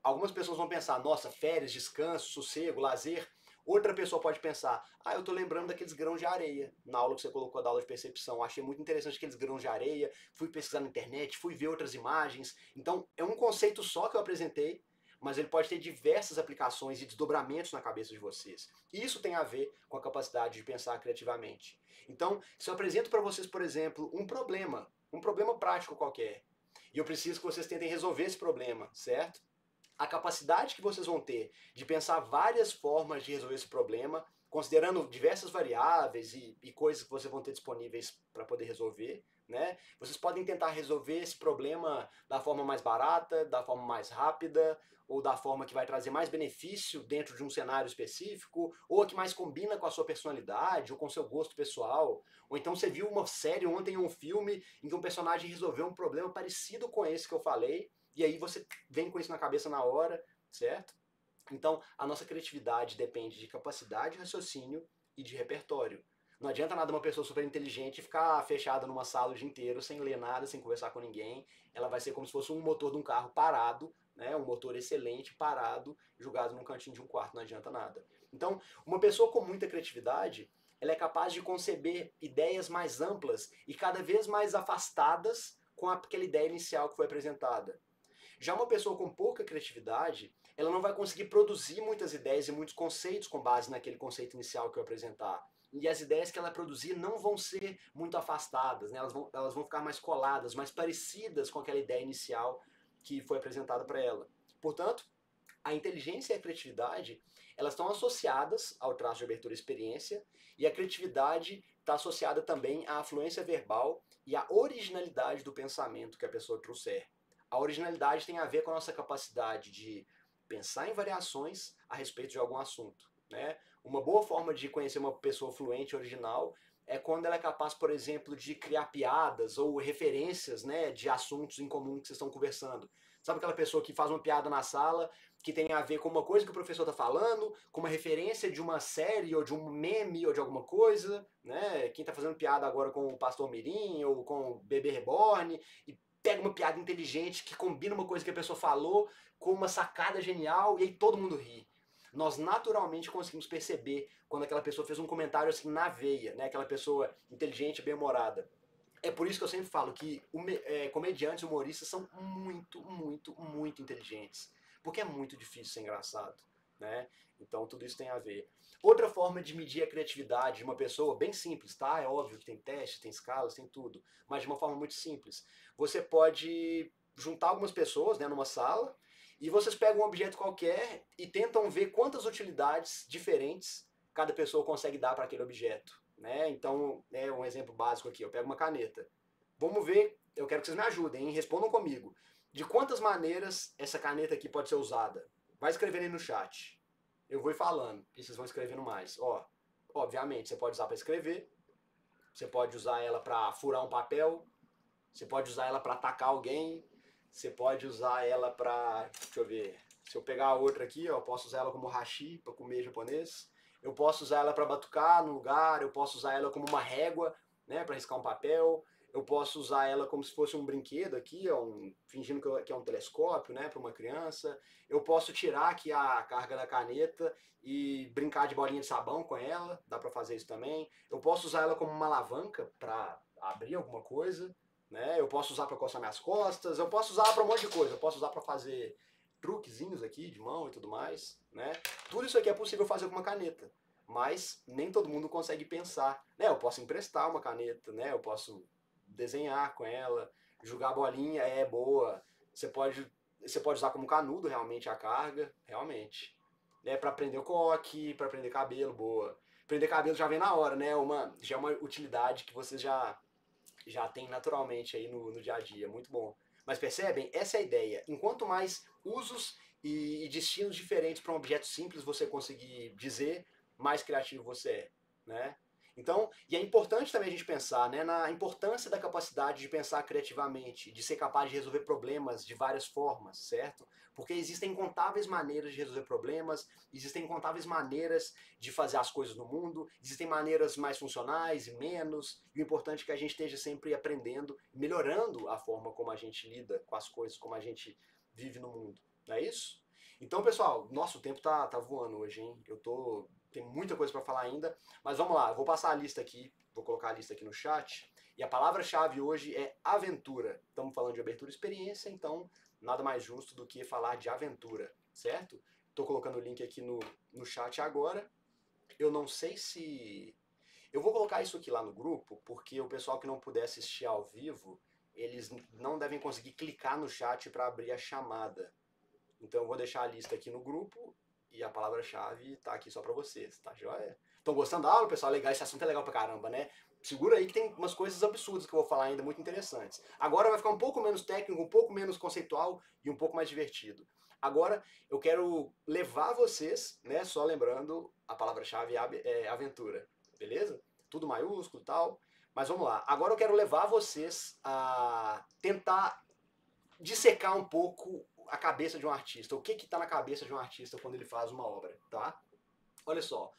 algumas pessoas vão pensar, nossa, férias, descanso, sossego, lazer. Outra pessoa pode pensar, eu tô lembrando daqueles grãos de areia, na aula que você colocou da aula de percepção. Achei muito interessante aqueles grãos de areia, fui pesquisar na internet, fui ver outras imagens. Então, é um conceito só que eu apresentei, mas ele pode ter diversas aplicações e desdobramentos na cabeça de vocês. Isso tem a ver com a capacidade de pensar criativamente. Então, se eu apresento para vocês, por exemplo, um problema prático qualquer, e eu preciso que vocês tentem resolver esse problema, certo? A capacidade que vocês vão ter de pensar várias formas de resolver esse problema, considerando diversas variáveis e coisas que vocês vão ter disponíveis para poder resolver, né? Vocês podem tentar resolver esse problema da forma mais barata, da forma mais rápida, ou da forma que vai trazer mais benefício dentro de um cenário específico, ou a que mais combina com a sua personalidade, ou com o seu gosto pessoal. Ou então você viu uma série ontem, um filme, em que um personagem resolveu um problema parecido com esse que eu falei, e aí você vem com isso na cabeça na hora, certo? Então, a nossa criatividade depende de capacidade de raciocínio e de repertório. Não adianta nada uma pessoa super inteligente ficar fechada numa sala o dia inteiro, sem ler nada, sem conversar com ninguém. Ela vai ser como se fosse um motor de um carro parado, né? Um motor excelente, parado, jogado num cantinho de um quarto, não adianta nada. Então, uma pessoa com muita criatividade, ela é capaz de conceber ideias mais amplas e cada vez mais afastadas com aquela ideia inicial que foi apresentada. Já uma pessoa com pouca criatividade, ela não vai conseguir produzir muitas ideias e muitos conceitos com base naquele conceito inicial que eu apresentar. E as ideias que ela produzir não vão ser muito afastadas, né? Elas vão ficar mais coladas, mais parecidas com aquela ideia inicial que foi apresentada para ela. Portanto, a inteligência e a criatividade, elas estão associadas ao traço de abertura e experiência, e a criatividade está associada também à afluência verbal e à originalidade do pensamento que a pessoa trouxer. A originalidade tem a ver com a nossa capacidade de pensar em variações a respeito de algum assunto, né? Uma boa forma de conhecer uma pessoa fluente e original é quando ela é capaz, por exemplo, de criar piadas ou referências, né, de assuntos em comum que vocês estão conversando. Sabe aquela pessoa que faz uma piada na sala que tem a ver com uma coisa que o professor está falando, com uma referência de uma série ou de um meme ou de alguma coisa, né? Quem está fazendo piada agora com o Pastor Mirim ou com o Bebê Reborn e pega uma piada inteligente que combina uma coisa que a pessoa falou com uma sacada genial e aí todo mundo ri. Nós naturalmente conseguimos perceber quando aquela pessoa fez um comentário assim na veia, né? Aquela pessoa inteligente, bem-humorada. É por isso que eu sempre falo que comediantes e humoristas são muito, muito, muito inteligentes. Porque é muito difícil ser engraçado, né? Então tudo isso tem a ver. Outra forma de medir a criatividade de uma pessoa, bem simples, tá? É óbvio que tem testes, tem escalas, tem tudo. Mas de uma forma muito simples. Você pode juntar algumas pessoas, né, numa sala e vocês pegam um objeto qualquer e tentam ver quantas utilidades diferentes cada pessoa consegue dar para aquele objeto, né? Então, é um exemplo básico aqui, eu pego uma caneta. Vamos ver, eu quero que vocês me ajudem, hein? Respondam comigo. De quantas maneiras essa caneta aqui pode ser usada? Vai escrevendo aí no chat. Eu vou ir falando e vocês vão escrevendo mais. Ó, obviamente, você pode usar para escrever, você pode usar ela para furar um papel, você pode usar ela para atacar alguém, você pode usar ela para, deixa eu ver, se eu pegar a outra aqui, ó, eu posso usar ela como hashi para comer japonês. Eu posso usar ela para batucar no lugar, eu posso usar ela como uma régua, né, para riscar um papel. eu posso usar ela como se fosse um brinquedo aqui, fingindo que é um telescópio, né, para uma criança. Eu posso tirar aqui a carga da caneta e brincar de bolinha de sabão com ela, dá para fazer isso também. Eu posso usar ela como uma alavanca para abrir alguma coisa, né? Eu posso usar para coçar minhas costas, eu posso usar para um monte de coisa. Eu posso usar para fazer truquezinhos aqui de mão e tudo mais, né? Tudo isso aqui é possível fazer com uma caneta, mas nem todo mundo consegue pensar, né? Eu posso emprestar uma caneta, né? Eu posso desenhar com ela, jogar bolinha é boa. Você pode usar como canudo realmente a carga, realmente. Né? Para prender o coque, para prender cabelo, boa. Prender cabelo já vem na hora, né? Já é uma utilidade que você já tem naturalmente aí no dia a dia, muito bom. Mas percebem? Essa é a ideia. Enquanto mais usos e destinos diferentes para um objeto simples você conseguir dizer, mais criativo você é, né? Então, e é importante também a gente pensar, né, na importância da capacidade de pensar criativamente, de ser capaz de resolver problemas de várias formas, certo? Porque existem incontáveis maneiras de resolver problemas, existem incontáveis maneiras de fazer as coisas no mundo, existem maneiras mais funcionais e menos, e o importante é que a gente esteja sempre aprendendo, melhorando a forma como a gente lida com as coisas, como a gente vive no mundo, não é isso? Então, pessoal, nosso tempo tá voando hoje, hein? Tem muita coisa para falar ainda, mas vamos lá, eu vou passar a lista aqui, vou colocar a lista aqui no chat, e a palavra-chave hoje é aventura. Estamos falando de abertura e experiência, então nada mais justo do que falar de aventura, certo? Estou colocando o link aqui no chat agora. Eu não sei se... Eu vou colocar isso aqui lá no grupo, porque o pessoal que não puder assistir ao vivo, eles não devem conseguir clicar no chat para abrir a chamada. Então eu vou deixar a lista aqui no grupo e a palavra-chave tá aqui só para vocês, tá joia? Estão gostando da aula, pessoal? Legal, esse assunto é legal pra caramba, né? Segura aí que tem umas coisas absurdas que eu vou falar ainda, muito interessantes. Agora vai ficar um pouco menos técnico, um pouco menos conceitual e um pouco mais divertido. Agora eu quero levar vocês, né? Só lembrando, a palavra-chave é aventura, beleza? Tudo maiúsculo e tal. Mas vamos lá. Agora eu quero levar vocês a tentar dissecar um pouco a cabeça de um artista. O que está na cabeça de um artista quando ele faz uma obra, tá? Olha só.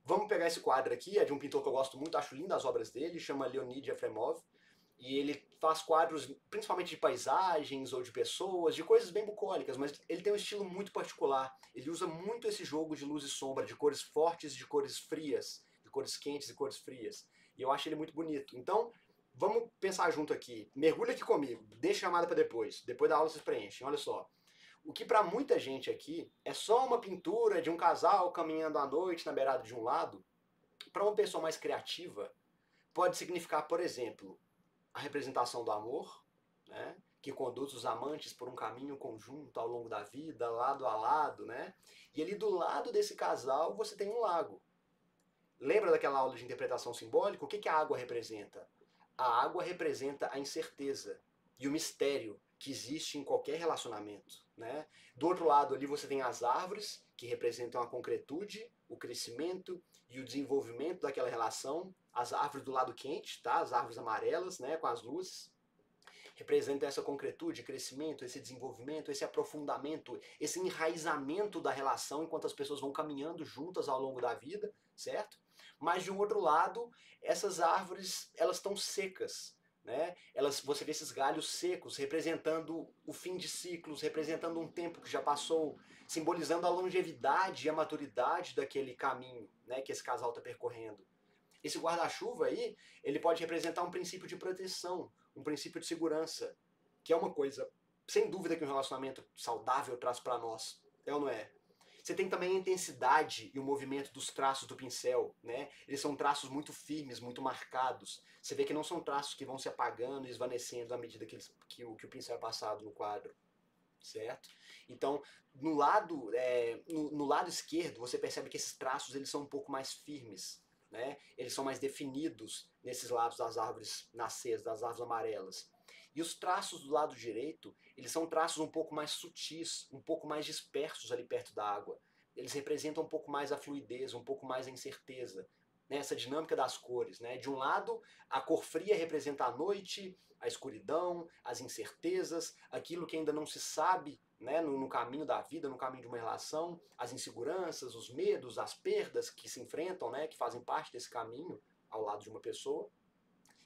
Vamos pegar esse quadro aqui, é de um pintor que eu gosto muito, acho lindo as obras dele, chama Leonid Efremov. E ele faz quadros principalmente de paisagens ou de pessoas, de coisas bem bucólicas, mas ele tem um estilo muito particular. Ele usa muito esse jogo de luz e sombra, de cores fortes e de cores frias, de cores quentes e cores frias. E eu acho ele muito bonito. Então, vamos pensar junto aqui. Mergulha aqui comigo, deixa a chamada para depois. Depois da aula vocês preenchem. Olha só. O que para muita gente aqui é só uma pintura de um casal caminhando à noite na beirada de um lado, para uma pessoa mais criativa, pode significar, por exemplo, a representação do amor, né? Que conduz os amantes por um caminho conjunto ao longo da vida, lado a lado, né? E ali do lado desse casal você tem um lago. Lembra daquela aula de interpretação simbólica? O que a água representa? A água representa a incerteza e o mistério que existe em qualquer relacionamento, né? Do outro lado ali você tem as árvores, que representam a concretude, o crescimento e o desenvolvimento daquela relação. As árvores do lado quente, tá? As árvores amarelas, né, com as luzes, representam essa concretude, crescimento, esse desenvolvimento, esse aprofundamento, esse enraizamento da relação enquanto as pessoas vão caminhando juntas ao longo da vida, certo? Mas de um outro lado, essas árvores, elas estão secas, né? Você vê esses galhos secos representando o fim de ciclos, representando um tempo que já passou, simbolizando a longevidade e a maturidade daquele caminho, né, que esse casal está percorrendo. Esse guarda-chuva aí, ele pode representar um princípio de proteção, um princípio de segurança, que é uma coisa, sem dúvida, que um relacionamento saudável traz para nós, é ou não é? Você tem também a intensidade e o movimento dos traços do pincel, né? Eles são traços muito firmes, muito marcados. Você vê que não são traços que vão se apagando e esvanecendo à medida que o pincel é passado no quadro, certo? Então, no lado esquerdo, você percebe que esses traços eles são um pouco mais firmes, né? Eles são mais definidos nesses lados das árvores nascentes, das árvores amarelas. E os traços do lado direito, eles são traços um pouco mais sutis, um pouco mais dispersos ali perto da água. Eles representam um pouco mais a fluidez, um pouco mais a incerteza, né? Essa dinâmica das cores, né? De um lado, a cor fria representa a noite, a escuridão, as incertezas, aquilo que ainda não se sabe, né, no caminho da vida, no caminho de uma relação, as inseguranças, os medos, as perdas que se enfrentam, né, que fazem parte desse caminho ao lado de uma pessoa.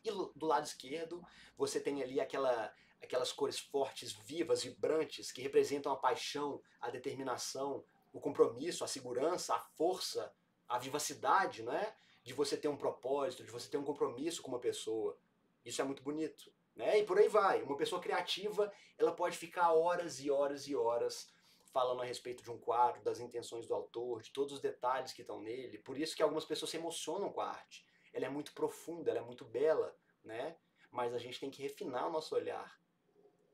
E do lado esquerdo, você tem ali aquelas cores fortes, vivas, vibrantes, que representam a paixão, a determinação, o compromisso, a segurança, a força, a vivacidade, né? De você ter um propósito, de você ter um compromisso com uma pessoa. Isso é muito bonito, né? E por aí vai. Uma pessoa criativa, ela pode ficar horas e horas e horas falando a respeito de um quadro, das intenções do autor, de todos os detalhes que estão nele. Por isso que algumas pessoas se emocionam com a arte. Ela é muito profunda, ela é muito bela, né? Mas a gente tem que refinar o nosso olhar.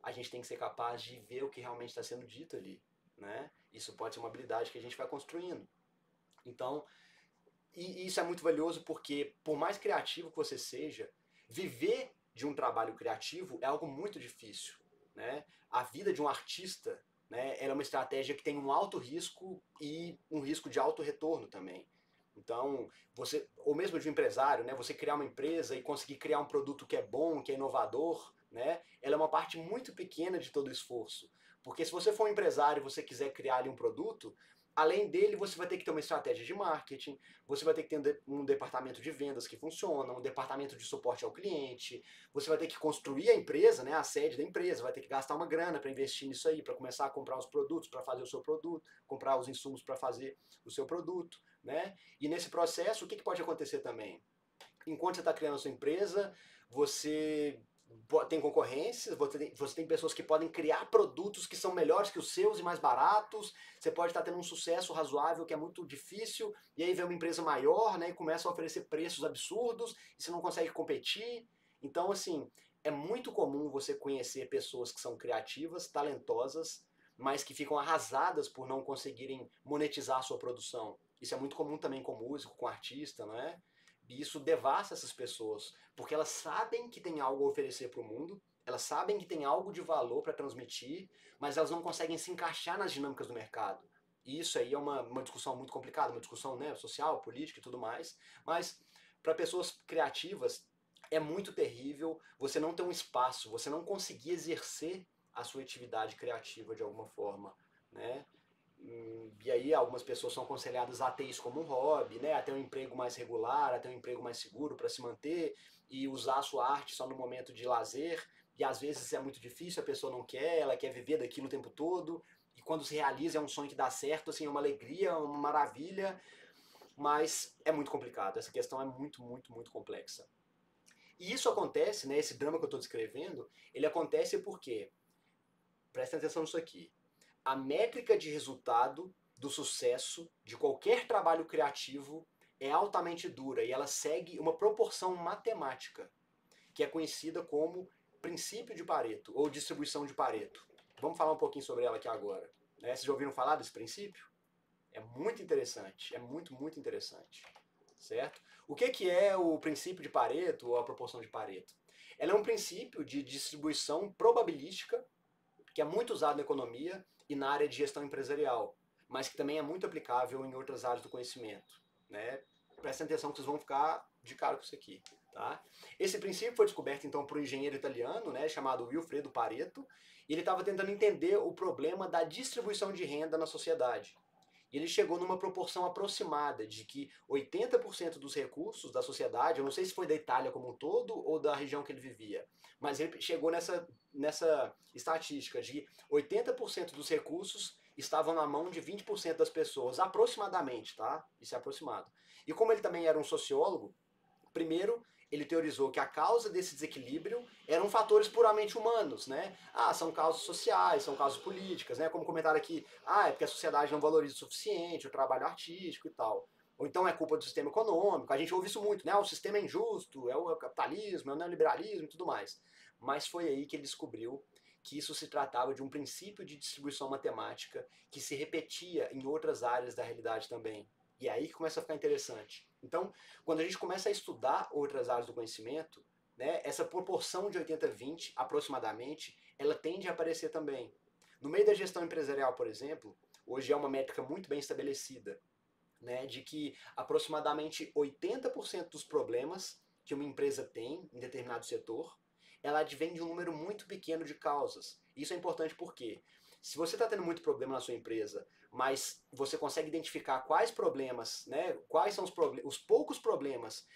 A gente tem que ser capaz de ver o que realmente está sendo dito ali, né? Isso pode ser uma habilidade que a gente vai construindo. Então, e isso é muito valioso porque, por mais criativo que você seja, viver de um trabalho criativo é algo muito difícil, né? A vida de um artista, né, ela é uma estratégia que tem um alto risco e um risco de alto retorno também. Então, você, ou mesmo de um empresário, né, você criar uma empresa e conseguir criar um produto que é bom, que é inovador, né, ela é uma parte muito pequena de todo o esforço. Porque se você for um empresário e você quiser criar ali um produto, além dele, você vai ter que ter uma estratégia de marketing, você vai ter que ter um departamento de vendas que funciona, um departamento de suporte ao cliente, você vai ter que construir a empresa, né, a sede da empresa, vai ter que gastar uma grana para investir nisso aí, para começar a comprar os produtos, para fazer o seu produto, comprar os insumos para fazer o seu produto, né? E nesse processo, o que pode acontecer também? Enquanto você está criando a sua empresa, você tem concorrência, você tem pessoas que podem criar produtos que são melhores que os seus e mais baratos, você pode estar tendo um sucesso razoável que é muito difícil, e aí vem uma empresa maior, né, e começa a oferecer preços absurdos, e você não consegue competir. Então, assim, é muito comum você conhecer pessoas que são criativas, talentosas, mas que ficam arrasadas por não conseguirem monetizar a sua produção. Isso é muito comum também com músico, com artista, não é? E isso devassa essas pessoas, porque elas sabem que tem algo a oferecer para o mundo, elas sabem que tem algo de valor para transmitir, mas elas não conseguem se encaixar nas dinâmicas do mercado. E isso aí é uma discussão muito complicada, uma discussão, né, social, política e tudo mais, mas para pessoas criativas é muito terrível você não ter um espaço, você não conseguir exercer a sua atividade criativa de alguma forma, né? E aí algumas pessoas são aconselhadas a ter isso como um hobby, né? A ter um emprego mais regular, a ter um emprego mais seguro para se manter e usar a sua arte só no momento de lazer. E às vezes é muito difícil, a pessoa não quer, ela quer viver daquilo o tempo todo. E quando se realiza é um sonho que dá certo, assim, é uma alegria, uma maravilha, mas é muito complicado. Essa questão é muito, muito, muito complexa. E isso acontece, né? Esse drama que eu estou descrevendo, ele acontece porque, presta atenção nisso aqui, a métrica de resultado do sucesso de qualquer trabalho criativo é altamente dura e ela segue uma proporção matemática, que é conhecida como princípio de Pareto ou distribuição de Pareto. Vamos falar um pouquinho sobre ela aqui agora. Né? Vocês já ouviram falar desse princípio? É muito interessante, é muito, muito interessante. Certo? O que é o princípio de Pareto ou a proporção de Pareto? Ela é um princípio de distribuição probabilística que é muito usado na economia e na área de gestão empresarial, mas que também é muito aplicável em outras áreas do conhecimento. Né? Prestem atenção que vocês vão ficar de cara com isso aqui. Tá? Esse princípio foi descoberto então por um engenheiro italiano, né, chamado Wilfredo Pareto, e ele estava tentando entender o problema da distribuição de renda na sociedade. E ele chegou numa proporção aproximada de que 80% dos recursos da sociedade, eu não sei se foi da Itália como um todo ou da região que ele vivia, mas ele chegou nessa estatística de 80% dos recursos estavam na mão de 20% das pessoas, aproximadamente, tá? Isso é aproximado. E como ele também era um sociólogo, primeiro, ele teorizou que a causa desse desequilíbrio eram fatores puramente humanos, né? Ah, são causas sociais, são causas políticas, né? Como comentaram aqui, é porque a sociedade não valoriza o suficiente o trabalho artístico e tal. Ou então é culpa do sistema econômico, a gente ouve isso muito, né? O sistema é injusto, é o capitalismo, é o neoliberalismo e tudo mais. Mas foi aí que ele descobriu que isso se tratava de um princípio de distribuição matemática que se repetia em outras áreas da realidade também. E é aí que começa a ficar interessante. Então, quando a gente começa a estudar outras áreas do conhecimento, né, essa proporção de 80-20, aproximadamente, ela tende a aparecer também. No meio da gestão empresarial, por exemplo, hoje é uma métrica muito bem estabelecida, né, de que aproximadamente 80% dos problemas que uma empresa tem em determinado setor, ela advém de um número muito pequeno de causas. Isso é importante por quê? se você está tendo muito problema na sua empresa, mas você consegue identificar quais problemas, né, quais são os poucos problemas,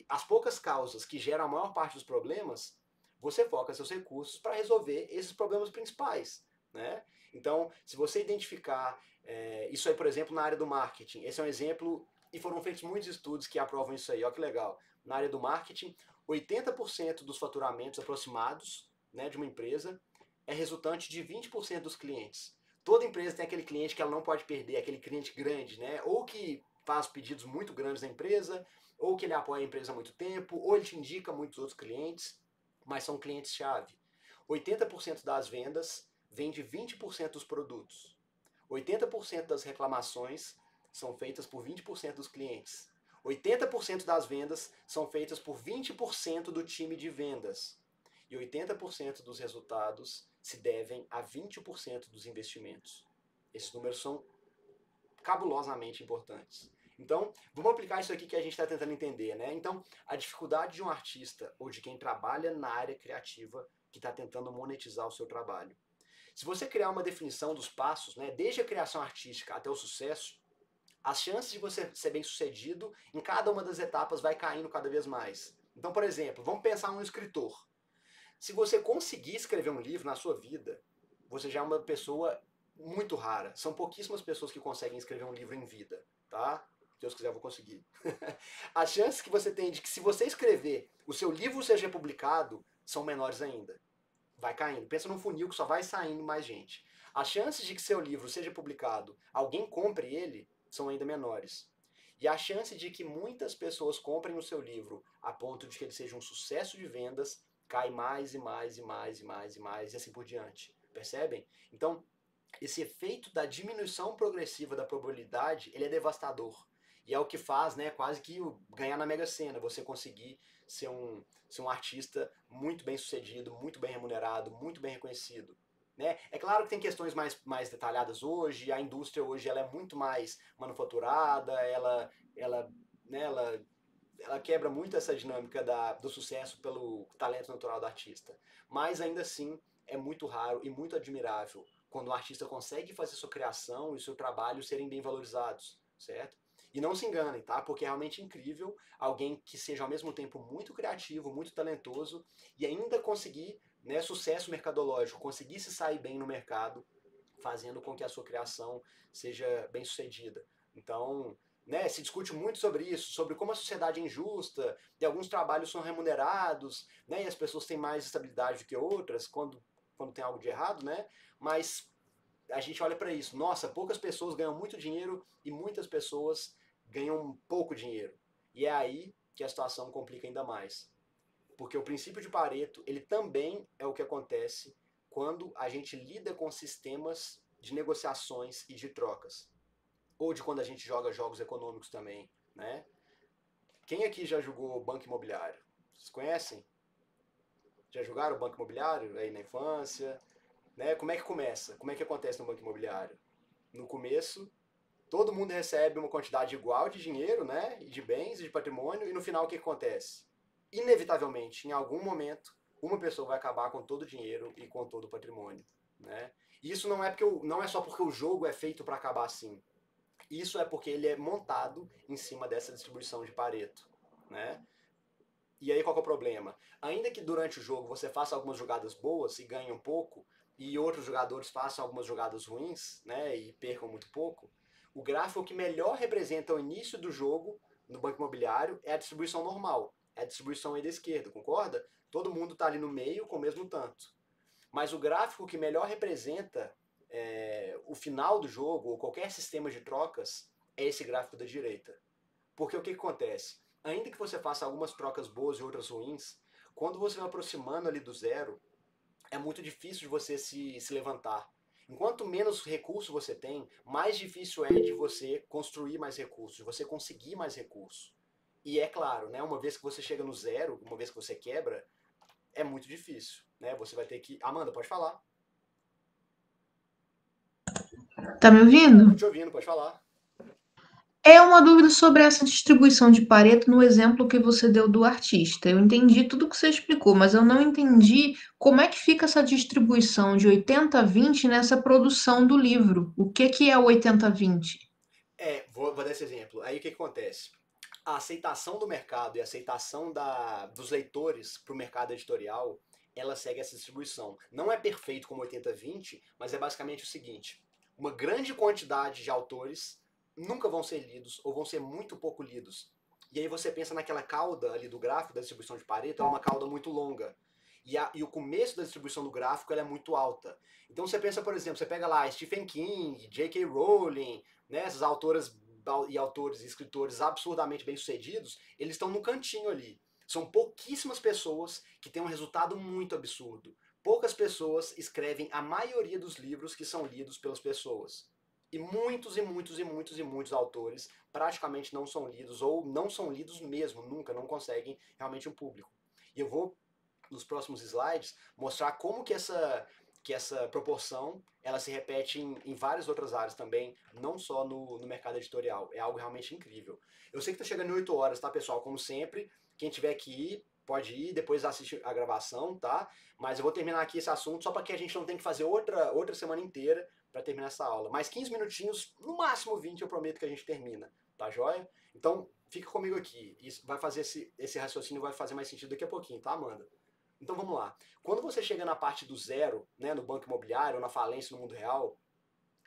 as poucas causas que geram a maior parte dos problemas, você foca seus recursos para resolver esses problemas principais, né? Então, se você identificar isso aí, por exemplo, na área do marketing, esse é um exemplo, e foram feitos muitos estudos que aprovam isso aí, ó que legal. Na área do marketing, 80% dos faturamentos aproximados, né, de uma empresa é resultante de 20% dos clientes. Toda empresa tem aquele cliente que ela não pode perder, aquele cliente grande, né? Ou que faz pedidos muito grandes na empresa, ou que ele apoia a empresa há muito tempo, ou ele te indica muitos outros clientes, mas são clientes-chave. 80% das vendas vem de 20% dos produtos. 80% das reclamações são feitas por 20% dos clientes. 80% das vendas são feitas por 20% do time de vendas. E 80% dos resultados se devem a 20% dos investimentos. Esses números são cabulosamente importantes. Então, vamos aplicar isso aqui que a gente está tentando entender, né? Então, a dificuldade de um artista ou de quem trabalha na área criativa que está tentando monetizar o seu trabalho. Se você criar uma definição dos passos, né, desde a criação artística até o sucesso, as chances de você ser bem sucedido em cada uma das etapas vai caindo cada vez mais. Então, por exemplo, vamos pensar um escritor. Se você conseguir escrever um livro na sua vida, você já é uma pessoa muito rara. São pouquíssimas pessoas que conseguem escrever um livro em vida, tá? Se Deus quiser, eu vou conseguir. As chances que você tem de que se você escrever, o seu livro seja publicado, são menores ainda. Vai caindo. Pensa num funil que só vai saindo mais gente. As chances de que seu livro seja publicado, alguém compre ele, são ainda menores. E a chance de que muitas pessoas comprem o seu livro a ponto de que ele seja um sucesso de vendas cai mais e mais e mais e mais e mais e assim por diante. Percebem? Então, esse efeito da diminuição progressiva da probabilidade, ele é devastador. E é o que faz, né, quase que ganhar na Mega Sena, você conseguir ser um artista muito bem sucedido, muito bem remunerado, muito bem reconhecido. Né? É claro que tem questões mais detalhadas hoje, a indústria hoje ela é muito mais manufaturada, né, ela quebra muito essa dinâmica do sucesso pelo talento natural do artista. Mas ainda assim é muito raro e muito admirável quando o artista consegue fazer sua criação e seu trabalho serem bem valorizados, certo? E não se enganem, tá? Porque é realmente incrível alguém que seja ao mesmo tempo muito criativo, muito talentoso e ainda conseguir, né, sucesso mercadológico, conseguir se sair bem no mercado, fazendo com que a sua criação seja bem sucedida. Então, né, se discute muito sobre isso, sobre como a sociedade é injusta, e alguns trabalhos são remunerados, né, e as pessoas têm mais estabilidade do que outras, quando tem algo de errado, né? Mas a gente olha para isso, nossa, poucas pessoas ganham muito dinheiro e muitas pessoas ganham pouco dinheiro. E é aí que a situação complica ainda mais. Porque o princípio de Pareto, ele também é o que acontece quando a gente lida com sistemas de negociações e de trocas. Ou de quando a gente joga jogos econômicos também, né? Quem aqui já jogou Banco Imobiliário? Vocês conhecem? Já jogaram Banco Imobiliário aí na infância? Né? Como é que começa? Como é que acontece no Banco Imobiliário? No começo, todo mundo recebe uma quantidade igual de dinheiro, né? E de bens e de patrimônio, e no final o que acontece? Inevitavelmente, em algum momento, uma pessoa vai acabar com todo o dinheiro e com todo o patrimônio, né? E isso não é só porque o jogo é feito para acabar assim. Isso é porque ele é montado em cima dessa distribuição de Pareto, né? E aí qual que é o problema? Ainda que durante o jogo você faça algumas jogadas boas e ganhe um pouco, e outros jogadores façam algumas jogadas ruins, né, e percam muito pouco, o gráfico que melhor representa o início do jogo no banco imobiliário é a distribuição normal, é a distribuição aí da esquerda, concorda? Todo mundo está ali no meio com o mesmo tanto. Mas o gráfico que melhor representa o final do jogo, ou qualquer sistema de trocas, é esse gráfico da direita. Porque o que acontece? Ainda que você faça algumas trocas boas e outras ruins, quando você vai aproximando ali do zero, é muito difícil de você se levantar. Enquanto menos recurso você tem, mais difícil é de você construir mais recursos, de você conseguir mais recursos. E é claro, né, uma vez que você chega no zero, uma vez que você quebra, é muito difícil. Né? Você vai ter que... Amanda, pode falar. Tá me ouvindo? Tô te ouvindo, pode falar. É uma dúvida sobre essa distribuição de Pareto no exemplo que você deu do artista. Eu entendi tudo que você explicou, mas eu não entendi como é que fica essa distribuição de 80-20 nessa produção do livro. O que que é o 80-20? Vou dar esse exemplo. Aí o que acontece? A aceitação do mercado e a aceitação dos leitores para o mercado editorial, ela segue essa distribuição. Não é perfeito como 80-20, mas é basicamente o seguinte: uma grande quantidade de autores nunca vão ser lidos ou vão ser muito pouco lidos. E aí você pensa naquela cauda ali do gráfico da distribuição de Pareto, ela é uma cauda muito longa. E o começo da distribuição do gráfico ela é muito alta. Então você pensa, por exemplo, você pega lá Stephen King, J.K. Rowling, né, essas autoras e autores e escritores absurdamente bem-sucedidos, eles estão no cantinho ali. São pouquíssimas pessoas que têm um resultado muito absurdo. Poucas pessoas escrevem a maioria dos livros que são lidos pelas pessoas. E muitos e muitos e muitos e muitos autores praticamente não são lidos ou não são lidos mesmo, nunca, não conseguem realmente um público. E eu vou nos próximos slides mostrar como que essa proporção ela se repete em várias outras áreas também, não só no mercado editorial. É algo realmente incrível. Eu sei que está chegando em 8 horas, tá, pessoal? Como sempre, quem tiver que ir, pode ir, depois assiste a gravação, tá? Mas eu vou terminar aqui esse assunto só para que a gente não tenha que fazer outra semana inteira para terminar essa aula. Mais 15 minutinhos, no máximo 20, eu prometo que a gente termina, tá joia? Então, fica comigo aqui. Isso vai fazer esse raciocínio vai fazer mais sentido daqui a pouquinho, tá, Amanda? Então vamos lá. Quando você chega na parte do zero, né, no banco imobiliário, ou na falência no mundo real,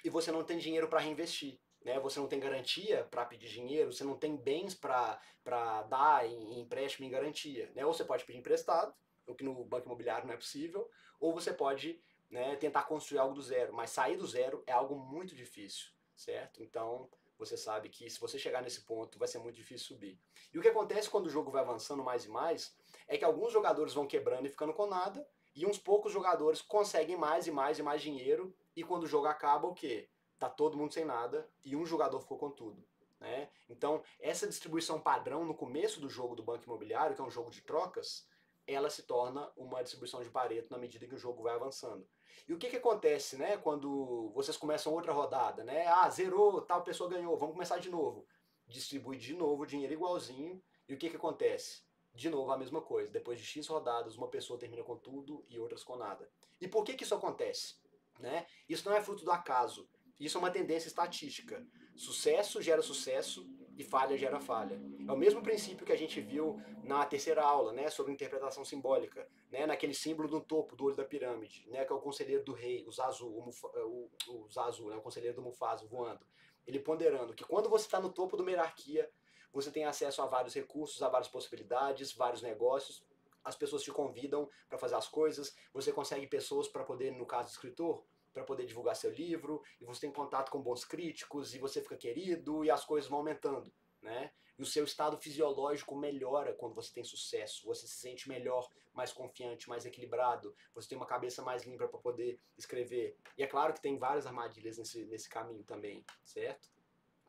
e você não tem dinheiro para reinvestir, né, você não tem garantia para pedir dinheiro, você não tem bens para dar em empréstimo em garantia, né, ou você pode pedir emprestado, o que no banco imobiliário não é possível, ou você pode, né, tentar construir algo do zero, mas sair do zero é algo muito difícil, certo? Então você sabe que se você chegar nesse ponto vai ser muito difícil subir. E o que acontece quando o jogo vai avançando mais e mais é que alguns jogadores vão quebrando e ficando com nada, e uns poucos jogadores conseguem mais e mais e mais dinheiro, e quando o jogo acaba, o quê? Tá todo mundo sem nada e um jogador ficou com tudo. Né? Então, essa distribuição padrão no começo do jogo do Banco Imobiliário, que é um jogo de trocas, ela se torna uma distribuição de Pareto na medida que o jogo vai avançando. E o que acontece, né, quando vocês começam outra rodada, né? Ah, zerou, tal pessoa ganhou, vamos começar de novo. Distribui de novo o dinheiro igualzinho, e o que acontece? De novo a mesma coisa. Depois de X rodadas, uma pessoa termina com tudo e outras com nada. E por que isso acontece? Né? Isso não é fruto do acaso. Isso é uma tendência estatística. Sucesso gera sucesso e falha gera falha. É o mesmo princípio que a gente viu na terceira aula, né, sobre interpretação simbólica, né, naquele símbolo do topo do olho da pirâmide, né, que é o conselheiro do rei, o Zazu, o Zazu, né, o conselheiro do Mufasa voando. Ele ponderando que quando você está no topo de uma hierarquia, você tem acesso a vários recursos, a várias possibilidades, vários negócios. As pessoas te convidam para fazer as coisas, você consegue pessoas para poder, no caso do escritor, para poder divulgar seu livro, e você tem contato com bons críticos, e você fica querido, e as coisas vão aumentando, né? E o seu estado fisiológico melhora quando você tem sucesso, você se sente melhor, mais confiante, mais equilibrado, você tem uma cabeça mais limpa para poder escrever. E é claro que tem várias armadilhas nesse caminho também, certo?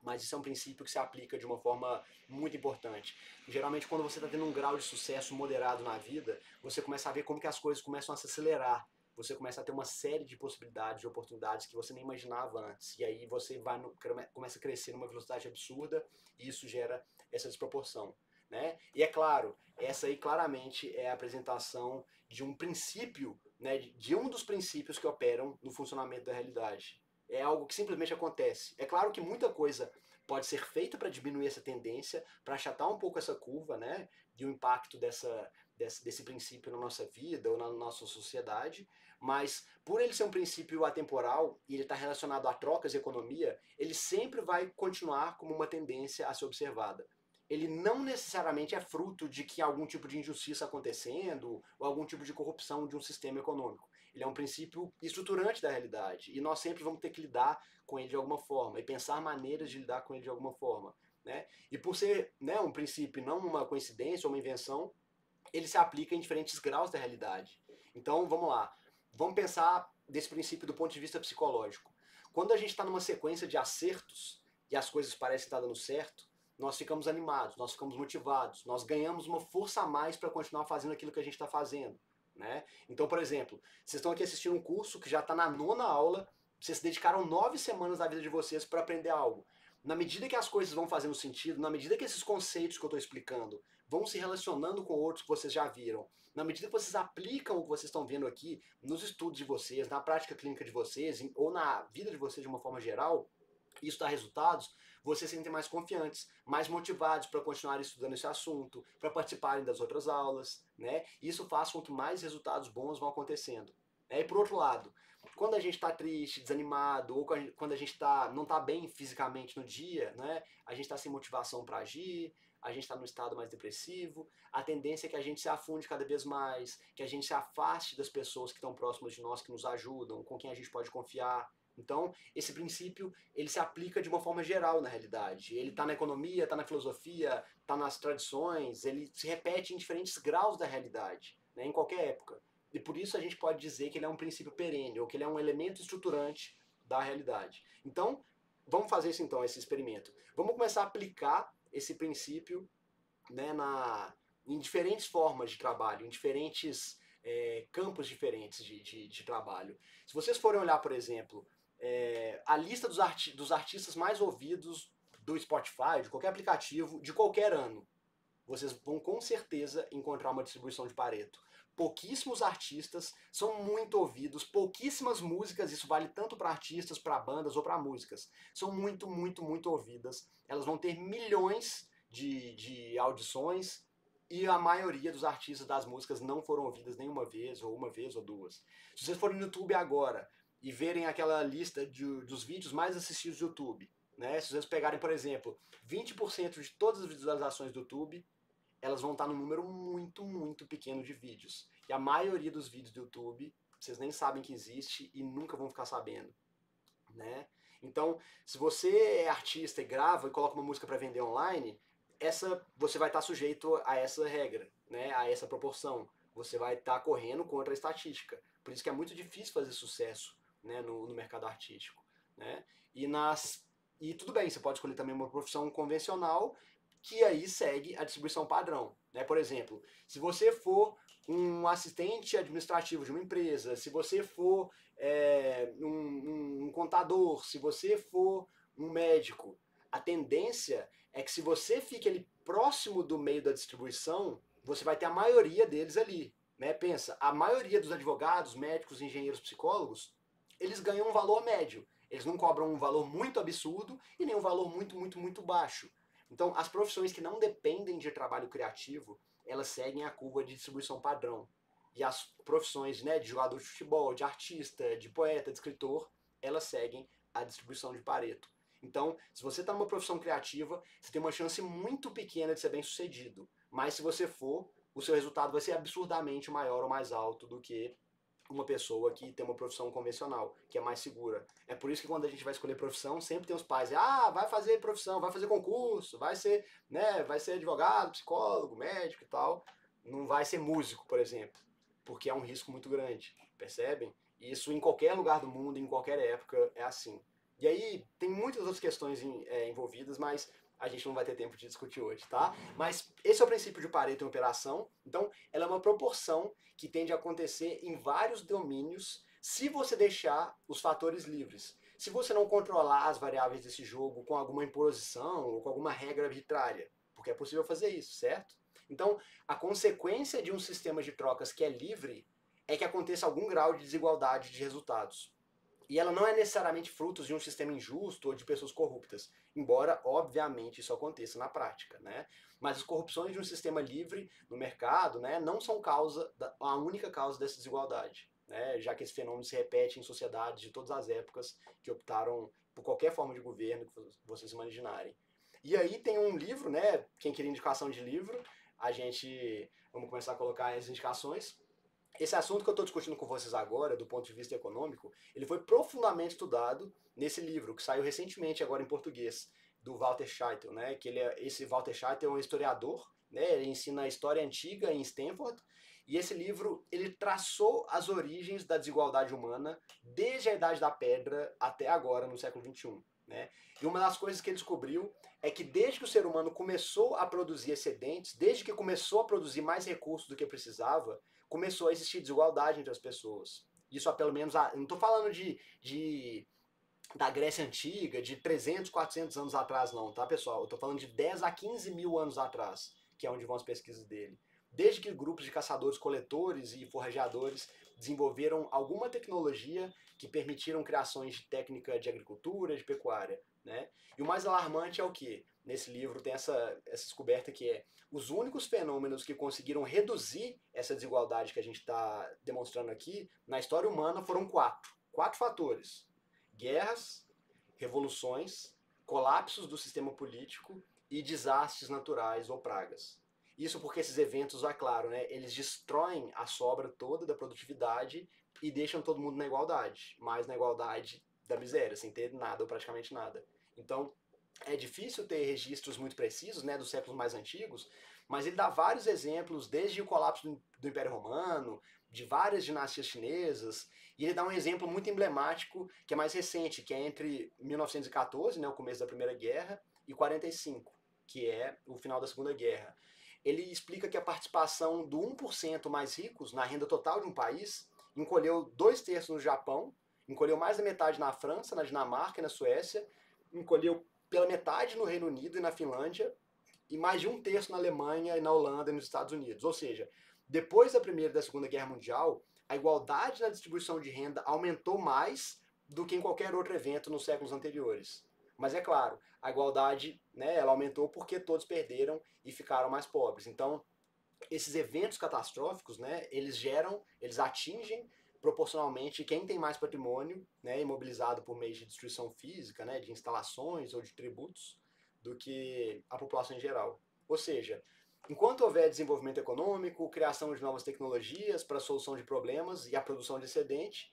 Mas isso é um princípio que se aplica de uma forma muito importante. Geralmente, quando você está tendo um grau de sucesso moderado na vida, você começa a ver como que as coisas começam a se acelerar. Você começa a ter uma série de possibilidades, de oportunidades que você nem imaginava antes. E aí você começa a crescer numa velocidade absurda e isso gera essa desproporção. Né? E é claro, essa aí claramente é a apresentação de um princípio, né, de um dos princípios que operam no funcionamento da realidade. É algo que simplesmente acontece. É claro que muita coisa pode ser feita para diminuir essa tendência, para achatar um pouco essa curva, né, e o impacto desse princípio na nossa vida ou na nossa sociedade, mas por ele ser um princípio atemporal e ele estar relacionado a trocas e economia, ele sempre vai continuar como uma tendência a ser observada. Ele não necessariamente é fruto de que algum tipo de injustiça acontecendo ou algum tipo de corrupção de um sistema econômico. Ele é um princípio estruturante da realidade e nós sempre vamos ter que lidar com ele de alguma forma e pensar maneiras de lidar com ele de alguma forma. Né? E por ser, né, um princípio, não uma coincidência ou uma invenção, ele se aplica em diferentes graus da realidade. Então, vamos lá. Vamos pensar desse princípio do ponto de vista psicológico. Quando a gente está numa sequência de acertos e as coisas parecem estar dando certo, nós ficamos animados, nós ficamos motivados, nós ganhamos uma força a mais para continuar fazendo aquilo que a gente está fazendo. Né? Então, por exemplo, vocês estão aqui assistindo um curso que já está na nona aula, vocês se dedicaram 9 semanas da vida de vocês para aprender algo. Na medida que as coisas vão fazendo sentido, na medida que esses conceitos que eu estou explicando vão se relacionando com outros que vocês já viram, na medida que vocês aplicam o que vocês estão vendo aqui nos estudos de vocês, na prática clínica de vocês, ou na vida de vocês de uma forma geral, isso dá resultados, vocês se sentem mais confiantes, mais motivados para continuar estudando esse assunto, para participarem das outras aulas, né? Isso faz com que mais resultados bons vão acontecendo. E por outro lado, quando a gente está triste, desanimado, ou quando a gente não está bem fisicamente no dia, né? A gente está sem motivação para agir, a gente está num estado mais depressivo, a tendência é que a gente se afunde cada vez mais, que a gente se afaste das pessoas que estão próximas de nós, que nos ajudam, com quem a gente pode confiar. Então, esse princípio, ele se aplica de uma forma geral na realidade. Ele está na economia, está na filosofia, está nas tradições, ele se repete em diferentes graus da realidade, né, em qualquer época. E por isso a gente pode dizer que ele é um princípio perene, ou que ele é um elemento estruturante da realidade. Então, vamos fazer isso então, esse experimento. Vamos começar a aplicar esse princípio, né, em diferentes formas de trabalho, em diferentes campos diferentes de trabalho. Se vocês forem olhar, por exemplo, a lista dos artistas mais ouvidos do Spotify, de qualquer aplicativo, de qualquer ano, vocês vão com certeza encontrar uma distribuição de Pareto. Pouquíssimos artistas são muito ouvidos, pouquíssimas músicas, isso vale tanto para artistas, para bandas ou para músicas, são muito, muito, muito ouvidas. Elas vão ter milhões de audições e a maioria dos artistas das músicas não foram ouvidas nenhuma vez, ou uma vez, ou duas. Se vocês forem no YouTube agora e verem aquela lista dos vídeos mais assistidos do YouTube, né? Se vocês pegarem, por exemplo, 20% de todas as visualizações do YouTube, elas vão estar num número muito, muito pequeno de vídeos. E a maioria dos vídeos do YouTube, vocês nem sabem que existe e nunca vão ficar sabendo, né? Então, se você é artista e grava e coloca uma música para vender online, você vai estar sujeito a essa regra, né? A essa proporção. Você vai estar correndo contra a estatística. Por isso que é muito difícil fazer sucesso, né, no mercado artístico, né? E tudo bem, você pode escolher também uma profissão convencional que aí segue a distribuição padrão, né? Por exemplo, se você for um assistente administrativo de uma empresa, se você for um contador, se você for um médico, a tendência é que se você fica ali próximo do meio da distribuição, você vai ter a maioria deles ali, né? Pensa, a maioria dos advogados, médicos, engenheiros, psicólogos, eles ganham um valor médio. Eles não cobram um valor muito absurdo e nem um valor muito, muito, muito baixo. Então, as profissões que não dependem de trabalho criativo, elas seguem a curva de distribuição padrão. E as profissões, né, de jogador de futebol, de artista, de poeta, de escritor, elas seguem a distribuição de Pareto. Então, se você está numa profissão criativa, você tem uma chance muito pequena de ser bem sucedido. Mas se você for, o seu resultado vai ser absurdamente maior ou mais alto do que uma pessoa que tem uma profissão convencional, que é mais segura. É por isso que quando a gente vai escolher profissão, sempre tem os pais, vai fazer profissão, vai fazer concurso, vai ser, né, vai ser advogado, psicólogo, médico e tal. Não vai ser músico, por exemplo, porque é um risco muito grande, percebem? Isso em qualquer lugar do mundo, em qualquer época, é assim. E aí tem muitas outras questões envolvidas, mas a gente não vai ter tempo de discutir hoje, tá? Mas esse é o princípio de Pareto em operação. Então, ela é uma proporção que tende a acontecer em vários domínios se você deixar os fatores livres. Se você não controlar as variáveis desse jogo com alguma imposição ou com alguma regra arbitrária, porque é possível fazer isso, certo? Então, a consequência de um sistema de trocas que é livre é que aconteça algum grau de desigualdade de resultados. E ela não é necessariamente fruto de um sistema injusto ou de pessoas corruptas, embora, obviamente, isso aconteça na prática, né? Mas as corrupções de um sistema livre no mercado, né, não são a única causa dessa desigualdade, né? Já que esse fenômeno se repete em sociedades de todas as épocas que optaram por qualquer forma de governo que vocês imaginarem. E aí tem um livro, né? Quem queria indicação de livro, vamos começar a colocar as indicações. Esse assunto que eu estou discutindo com vocês agora, do ponto de vista econômico, ele foi profundamente estudado nesse livro, que saiu recentemente agora em português, do Walter Scheitel, né? Esse Walter Scheitel é um historiador, né? Ele ensina a história antiga em Stanford, e esse livro, ele traçou as origens da desigualdade humana desde a Idade da Pedra até agora, no século XXI. Né? E uma das coisas que ele descobriu é que desde que o ser humano começou a produzir excedentes, desde que começou a produzir mais recursos do que precisava, começou a existir desigualdade entre as pessoas. Isso há pelo menos, não estou falando de da Grécia Antiga, de 300, 400 anos atrás não, tá, pessoal? Eu tô falando de 10 a 15 mil anos atrás, que é onde vão as pesquisas dele. Desde que grupos de caçadores-coletores e forrajadores desenvolveram alguma tecnologia que permitiram criações de técnica de agricultura, de pecuária, né? E o mais alarmante é o que? Nesse livro tem essa descoberta que é os únicos fenômenos que conseguiram reduzir essa desigualdade que a gente está demonstrando aqui na história humana foram quatro. Quatro fatores: guerras, revoluções, colapsos do sistema político e desastres naturais ou pragas. Isso porque esses eventos, é claro, né, eles destroem a sobra toda da produtividade e deixam todo mundo na igualdade, mas na igualdade da miséria, sem ter nada ou praticamente nada. Então, é difícil ter registros muito precisos, né, dos séculos mais antigos, mas ele dá vários exemplos, desde o colapso do Império Romano, de várias dinastias chinesas, e ele dá um exemplo muito emblemático, que é mais recente, que é entre 1914, né, o começo da Primeira Guerra, e 45, que é o final da Segunda Guerra. Ele explica que a participação do 1% mais ricos na renda total de um país encolheu 2/3 no Japão, encolheu mais da metade na França, na Dinamarca e na Suécia, encolheu pela metade no Reino Unido e na Finlândia, e mais de 1/3 na Alemanha e na Holanda e nos Estados Unidos. Ou seja, depois da Primeira e da Segunda Guerra Mundial, a igualdade na distribuição de renda aumentou mais do que em qualquer outro evento nos séculos anteriores. Mas é claro, a igualdade, né, ela aumentou porque todos perderam e ficaram mais pobres. Então, esses eventos catastróficos, né, eles atingem proporcionalmente quem tem mais patrimônio, né, imobilizado por meio de destruição física, né, de instalações ou de tributos, do que a população em geral. Ou seja, enquanto houver desenvolvimento econômico, criação de novas tecnologias para a solução de problemas e a produção de excedente,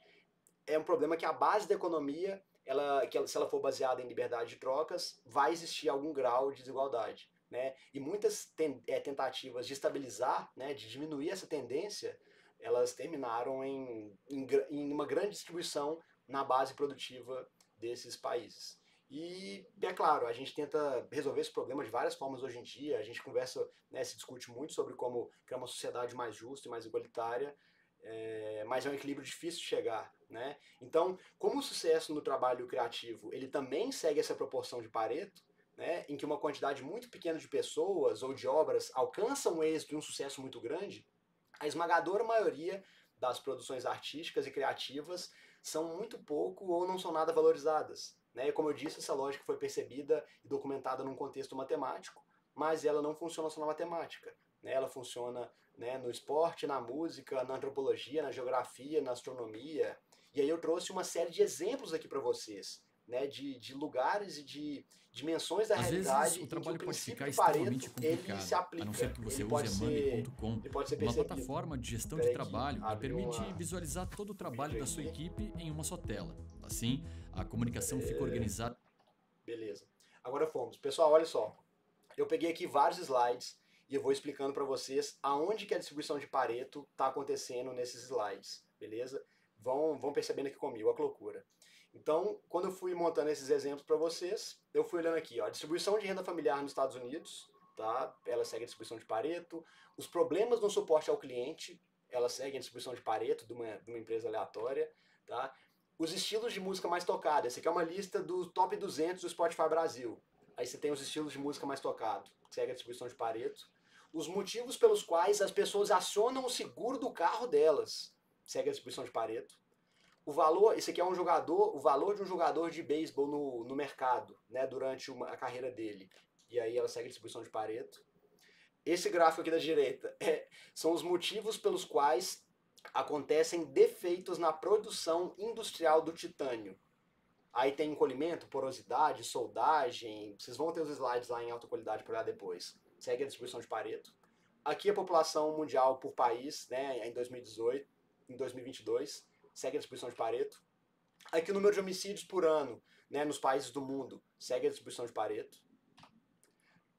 é um problema que a base da economia, se ela for baseada em liberdade de trocas, vai existir algum grau de desigualdade. Né? E muitas tentativas de estabilizar, né, de diminuir essa tendência, elas terminaram em uma grande distribuição na base produtiva desses países. E, é claro, a gente tenta resolver esse problema de várias formas hoje em dia, a gente conversa, né, se discute muito sobre como criar uma sociedade mais justa e mais igualitária, mas é um equilíbrio difícil de chegar, né? Então, como o sucesso no trabalho criativo, ele também segue essa proporção de Pareto, né, em que uma quantidade muito pequena de pessoas ou de obras alcançam um êxito e um sucesso muito grande, a esmagadora maioria das produções artísticas e criativas são muito pouco ou não são nada valorizadas. Né? E como eu disse, essa lógica foi percebida e documentada num contexto matemático, mas ela não funciona só na matemática. Né? Ela funciona, né, no esporte, na música, na antropologia, na geografia, na astronomia. E aí eu trouxe uma série de exemplos aqui para vocês, né, de lugares e de dimensões da Às vezes, realidade o em que o trabalho pode princípio ficar de Pareto extremamente ele se complicado, a não ser aplica, que você use a Money.com, ele pode ser uma percebido. plataforma de gestão de Espera aí que trabalho que abriu permite visualizar todo o um trabalho vídeo da sua aqui. equipe em uma só tela. Assim, a comunicação fica organizada. Beleza. Agora fomos. Pessoal, olha só. Eu peguei aqui vários slides e eu vou explicando para vocês aonde que a distribuição de Pareto está acontecendo nesses slides, beleza? Vão percebendo aqui comigo, a loucura. Então, quando eu fui montando esses exemplos para vocês, eu fui olhando aqui, ó, a distribuição de renda familiar nos Estados Unidos, tá? Ela segue a distribuição de Pareto. Os problemas no suporte ao cliente, ela segue a distribuição de Pareto de uma empresa aleatória, tá? Os estilos de música mais tocados. Essa aqui é uma lista do top 200 do Spotify Brasil. Aí você tem os estilos de música mais tocados, segue a distribuição de Pareto. Os motivos pelos quais as pessoas acionam o seguro do carro delas, segue a distribuição de Pareto. O valor, esse aqui é um jogador, o valor de um jogador de beisebol no mercado, né, durante a carreira dele. E aí ela segue a distribuição de Pareto. Esse gráfico aqui da direita são os motivos pelos quais acontecem defeitos na produção industrial do titânio. Aí tem encolhimento, porosidade, soldagem. Vocês vão ter os slides lá em alta qualidade para olhar depois. Segue a distribuição de Pareto. Aqui a população mundial por país, né, em 2018, em 2022, segue a distribuição de Pareto. Aqui o número de homicídios por ano, né, nos países do mundo, segue a distribuição de Pareto.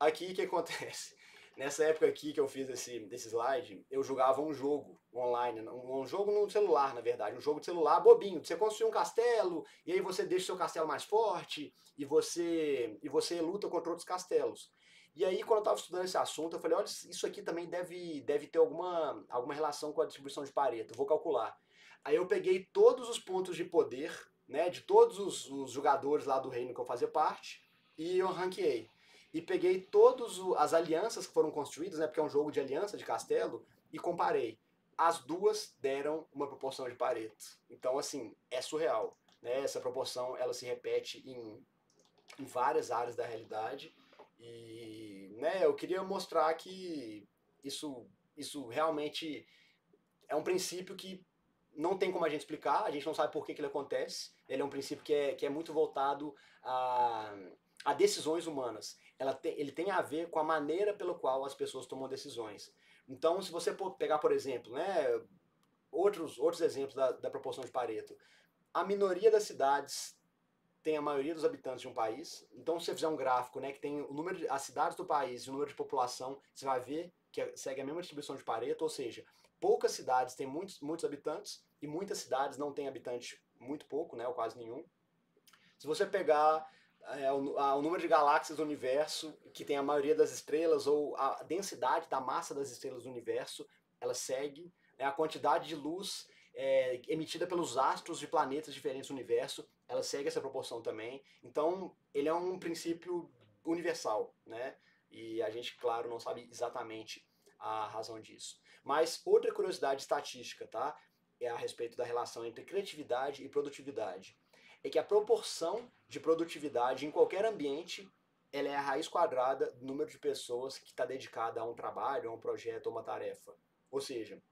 Aqui o que acontece? Nessa época aqui que eu fiz desse slide, eu jogava um jogo online, um jogo no celular, na verdade, um jogo de celular bobinho. Você construir um castelo, e aí você deixa o seu castelo mais forte, e você luta contra outros castelos. E aí, quando eu estava estudando esse assunto, eu falei, olha, isso aqui também deve ter alguma relação com a distribuição de Pareto, vou calcular. Aí eu peguei todos os pontos de poder né, de todos os jogadores lá do reino que eu fazia parte, e eu ranqueei. E peguei todas as alianças que foram construídas, né, porque é um jogo de aliança, de castelo, e comparei. As duas deram uma proporção de Pareto. Então, assim, é surreal. Né? Essa proporção ela se repete em várias áreas da realidade. E né, eu queria mostrar que isso realmente é um princípio que não tem como a gente explicar, a gente não sabe por que ele acontece. Ele é um princípio que é muito voltado a decisões humanas. Ele tem a ver com a maneira pela qual as pessoas tomam decisões. Então, se você pegar, por exemplo, né, outros exemplos da proporção de Pareto, a minoria das cidades tem a maioria dos habitantes de um país. Então, se você fizer um gráfico, né, que tem o número as cidades do país e o número de população, você vai ver que segue a mesma distribuição de Pareto, ou seja, poucas cidades têm muitos habitantes e muitas cidades não têm habitante muito pouco, né, ou quase nenhum. Se você pegar o número de galáxias do universo, que tem a maioria das estrelas, ou a densidade da massa das estrelas do universo, ela segue, né, a quantidade de luz emitida pelos astros de planetas diferentes do universo, ela segue essa proporção também. Então, ele é um princípio universal, né? E a gente, claro, não sabe exatamente a razão disso. Mas outra curiosidade estatística, tá? É a respeito da relação entre criatividade e produtividade. É que a proporção de produtividade em qualquer ambiente ela é a raiz quadrada do número de pessoas que está dedicada a um trabalho, a um projeto ou uma tarefa. Ou seja,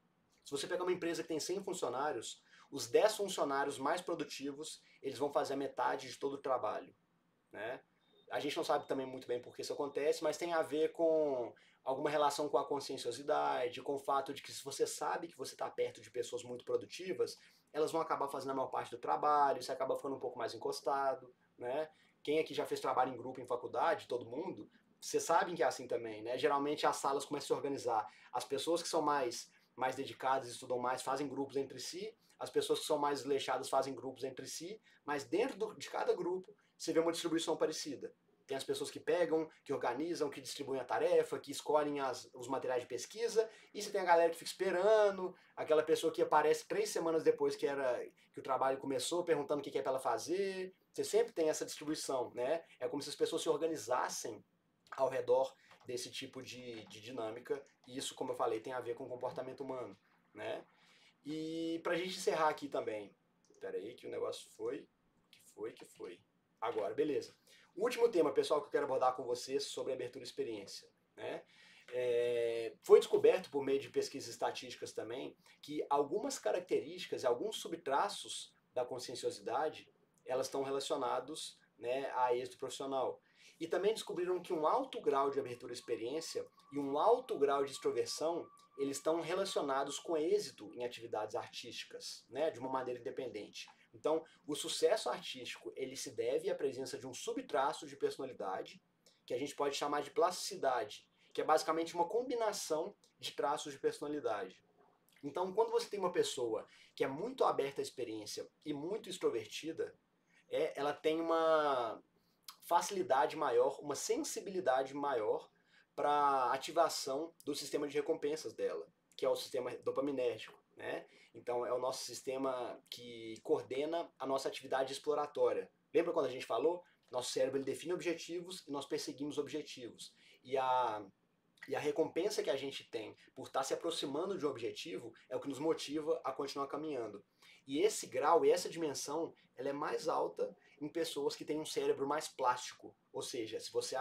se você pegar uma empresa que tem 100 funcionários, os 10 funcionários mais produtivos, eles vão fazer a metade de todo o trabalho. Né? A gente não sabe também muito bem por que isso acontece, mas tem a ver com alguma relação com a conscienciosidade, com o fato de que se você sabe que você está perto de pessoas muito produtivas, elas vão acabar fazendo a maior parte do trabalho, você acaba ficando um pouco mais encostado, né? Quem aqui já fez trabalho em grupo em faculdade, todo mundo, vocês sabem que é assim também, né? Geralmente as salas começam a se organizar. As pessoas que são mais dedicadas, estudam mais, fazem grupos entre si, as pessoas que são mais desleixadas fazem grupos entre si, mas dentro de cada grupo você vê uma distribuição parecida. Tem as pessoas que pegam, que organizam, que distribuem a tarefa, que escolhem os materiais de pesquisa, e você tem a galera que fica esperando, aquela pessoa que aparece 3 semanas depois que o trabalho começou, perguntando o que é para ela fazer. Você sempre tem essa distribuição, né? É como se as pessoas se organizassem ao redor desse tipo de dinâmica, e isso, como eu falei, tem a ver com o comportamento humano, né? E pra gente encerrar aqui também, espera aí que o negócio foi. Agora, beleza. O último tema, pessoal, que eu quero abordar com vocês sobre abertura e experiência, né? Foi descoberto por meio de pesquisas estatísticas também que algumas características, alguns subtraços da conscienciosidade, elas estão relacionados, né, a êxito profissional. E também descobriram que um alto grau de abertura à experiência e um alto grau de extroversão, eles estão relacionados com êxito em atividades artísticas, né, de uma maneira independente. Então, o sucesso artístico, ele se deve à presença de um subtraço de personalidade, que a gente pode chamar de plasticidade, que é basicamente uma combinação de traços de personalidade. Então, quando você tem uma pessoa que é muito aberta à experiência e muito extrovertida, ela tem uma facilidade maior, uma sensibilidade maior para ativação do sistema de recompensas dela, que é o sistema dopaminérgico, né? Então é o nosso sistema que coordena a nossa atividade exploratória. Lembra quando a gente falou? Nosso cérebro ele define objetivos e nós perseguimos objetivos. E a recompensa que a gente tem por estar se aproximando de um objetivo é o que nos motiva a continuar caminhando. E esse grau e essa dimensão, ela é mais alta em pessoas que têm um cérebro mais plástico. Ou seja, se você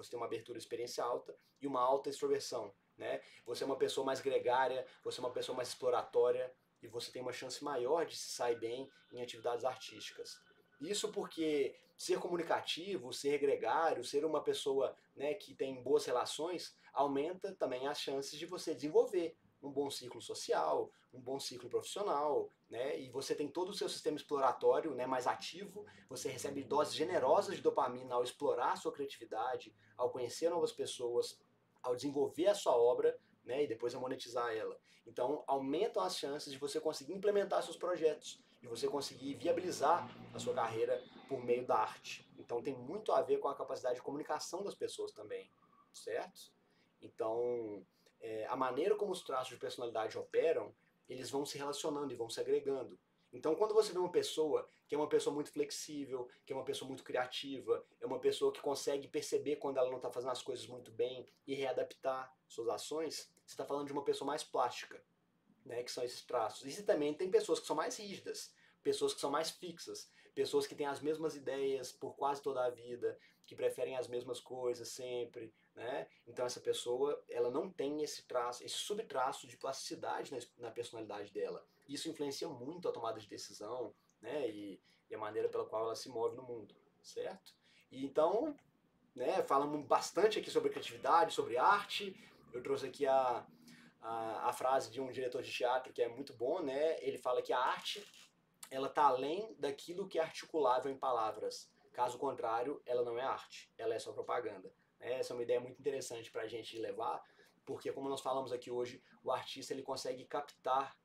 tem uma abertura experiência alta e uma alta extroversão, né? Você é uma pessoa mais gregária, você é uma pessoa mais exploratória e você tem uma chance maior de se sair bem em atividades artísticas. Isso porque ser comunicativo, ser gregário, ser uma pessoa, né, que tem boas relações, aumenta também as chances de você desenvolver um bom ciclo social, um bom ciclo profissional, né, e você tem todo o seu sistema exploratório, né, mais ativo, você recebe doses generosas de dopamina ao explorar a sua criatividade, ao conhecer novas pessoas, ao desenvolver a sua obra, né, e depois a monetizar ela. Então, aumentam as chances de você conseguir implementar seus projetos, de você conseguir viabilizar a sua carreira por meio da arte. Então tem muito a ver com a capacidade de comunicação das pessoas também, certo? Então, a maneira como os traços de personalidade operam, eles vão se relacionando e vão se agregando. Então, quando você vê uma pessoa que é uma pessoa muito flexível, que é uma pessoa muito criativa, é uma pessoa que consegue perceber quando ela não está fazendo as coisas muito bem e readaptar suas ações, você está falando de uma pessoa mais plástica, né, que são esses traços. E também tem pessoas que são mais rígidas, pessoas que são mais fixas, pessoas que têm as mesmas ideias por quase toda a vida, que preferem as mesmas coisas sempre, né? Então essa pessoa, ela não tem esse traço, esse subtraço de plasticidade na personalidade dela. Isso influencia muito a tomada de decisão, né? E a maneira pela qual ela se move no mundo, certo? E então, né, falamos bastante aqui sobre criatividade, sobre arte. Eu trouxe aqui a frase de um diretor de teatro que é muito bom, né? Ele fala que a arte, ela está além daquilo que é articulável em palavras. Caso contrário, ela não é arte, ela é só propaganda. Essa é uma ideia muito interessante para a gente levar, porque como nós falamos aqui hoje, o artista ele consegue captar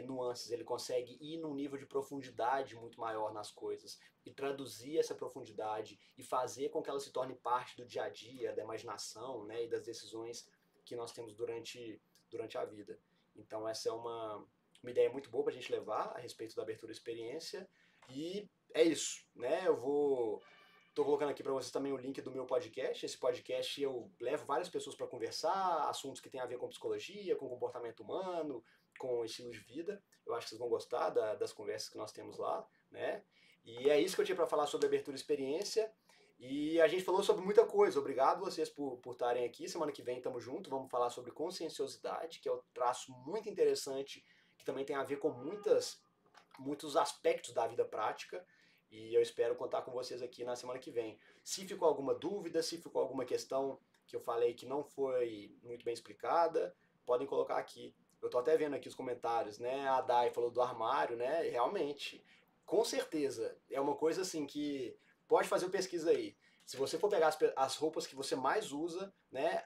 nuances, ele consegue ir num nível de profundidade muito maior nas coisas e traduzir essa profundidade e fazer com que ela se torne parte do dia a dia, da imaginação, né, e das decisões que nós temos durante a vida. Então essa é uma ideia muito boa para a gente levar a respeito da abertura e experiência. E é isso, né? Tô colocando aqui para vocês também o link do meu podcast. Esse podcast eu levo várias pessoas para conversar, assuntos que têm a ver com psicologia, com comportamento humano, com estilo de vida. Eu acho que vocês vão gostar das conversas que nós temos lá, né? E é isso que eu tinha para falar sobre abertura e experiência. E a gente falou sobre muita coisa. Obrigado vocês por estarem aqui. Semana que vem estamos juntos. Vamos falar sobre conscienciosidade, que é um traço muito interessante, que também tem a ver com muitos aspectos da vida prática. E eu espero contar com vocês aqui na semana que vem. Se ficou alguma dúvida, se ficou alguma questão que eu falei que não foi muito bem explicada, podem colocar aqui. Eu tô até vendo aqui os comentários, né? A Dai falou do armário, né? Realmente, com certeza, é uma coisa assim que pode fazer pesquisa aí. Se você for pegar as roupas que você mais usa, né?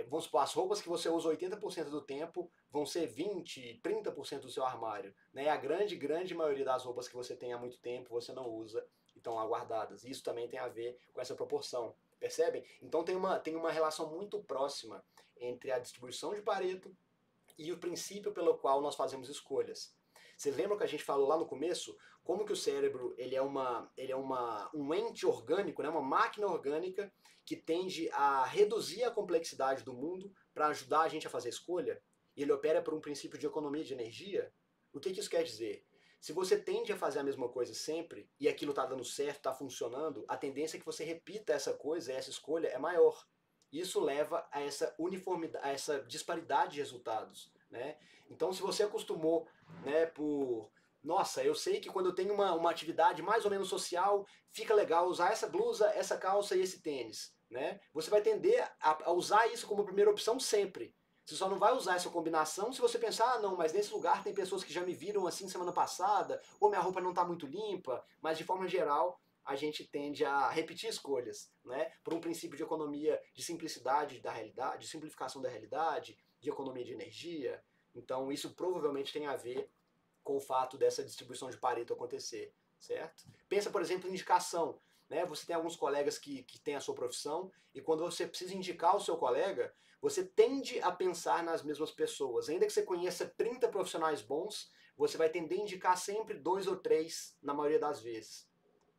Vamos supor, as roupas que você usa 80% do tempo vão ser 20, 30% do seu armário. Né? A grande maioria das roupas que você tem há muito tempo você não usa e estão lá guardadas. Isso também tem a ver com essa proporção. Percebem? Então tem uma relação muito próxima entre a distribuição de Pareto e o princípio pelo qual nós fazemos escolhas. Vocês lembram que a gente falou lá no começo como que o cérebro ele é um ente orgânico, né, uma máquina orgânica que tende a reduzir a complexidade do mundo para ajudar a gente a fazer escolha? E ele opera por um princípio de economia de energia? O que isso quer dizer? Se você tende a fazer a mesma coisa sempre e aquilo está dando certo, está funcionando, a tendência é que você repita essa coisa, essa escolha é maior. Isso leva a essa uniformidade, a essa disparidade de resultados, né? Então, se você acostumou, né, nossa, eu sei que quando eu tenho uma atividade mais ou menos social, fica legal usar essa blusa, essa calça e esse tênis, né? Você vai tender a usar isso como primeira opção sempre. Você só não vai usar essa combinação se você pensar, ah, não, mas nesse lugar tem pessoas que já me viram assim semana passada, ou minha roupa não está muito limpa, mas de forma geral a gente tende a repetir escolhas, né? Por um princípio de economia, de simplicidade da realidade, de simplificação da realidade, de economia de energia. Então isso provavelmente tem a ver com o fato dessa distribuição de Pareto acontecer, certo? Pensa, por exemplo, em indicação. Né? Você tem alguns colegas que têm a sua profissão e quando você precisa indicar o seu colega, você tende a pensar nas mesmas pessoas. Ainda que você conheça 30 profissionais bons, você vai tender a indicar sempre 2 ou 3 na maioria das vezes.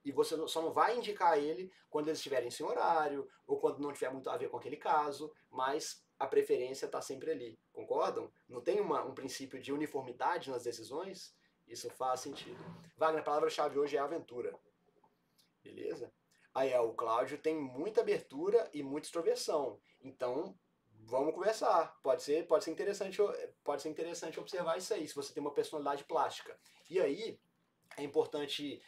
E você só não vai indicar ele quando eles estiverem sem horário ou quando não tiver muito a ver com aquele caso, mas a preferência está sempre ali. Concordam? Não tem um princípio de uniformidade nas decisões? Isso faz sentido. Wagner, a palavra-chave hoje é aventura. Beleza? Aí, o Cláudio tem muita abertura e muita extroversão. Então, vamos conversar. Pode ser interessante observar isso aí, se você tem uma personalidade plástica. E aí, é importante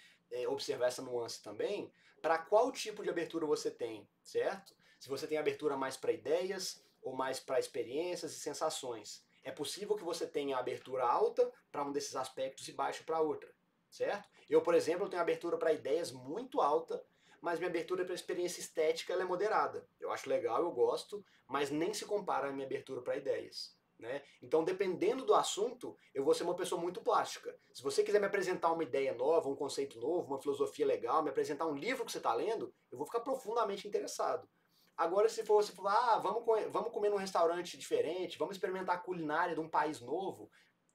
observar essa nuance também, para qual tipo de abertura você tem, certo? Se você tem abertura mais para ideias ou mais para experiências e sensações. É possível que você tenha abertura alta para um desses aspectos e baixa para outra, certo? Eu, por exemplo, tenho abertura para ideias muito alta, mas minha abertura para experiência estética ela é moderada. Eu acho legal, eu gosto, mas nem se compara à minha abertura para ideias. Né? Então, dependendo do assunto, eu vou ser uma pessoa muito plástica. Se você quiser me apresentar uma ideia nova, um conceito novo, uma filosofia legal, me apresentar um livro que você está lendo, eu vou ficar profundamente interessado. Agora, se for você falar, vamos comer num restaurante diferente, vamos experimentar a culinária de um país novo,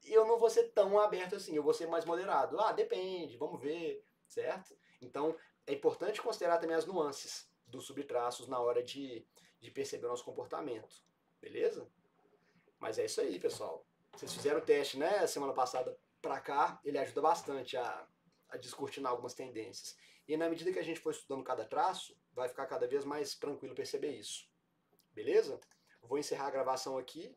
eu não vou ser tão aberto assim, eu vou ser mais moderado. Ah, depende, vamos ver, certo? Então, é importante considerar também as nuances dos subtraços na hora de perceber o nosso comportamento, beleza? Mas é isso aí, pessoal. Vocês fizeram o teste, né, semana passada pra cá, ele ajuda bastante a descortinar algumas tendências. E na medida que a gente for estudando cada traço, vai ficar cada vez mais tranquilo perceber isso. Beleza? Vou encerrar a gravação aqui.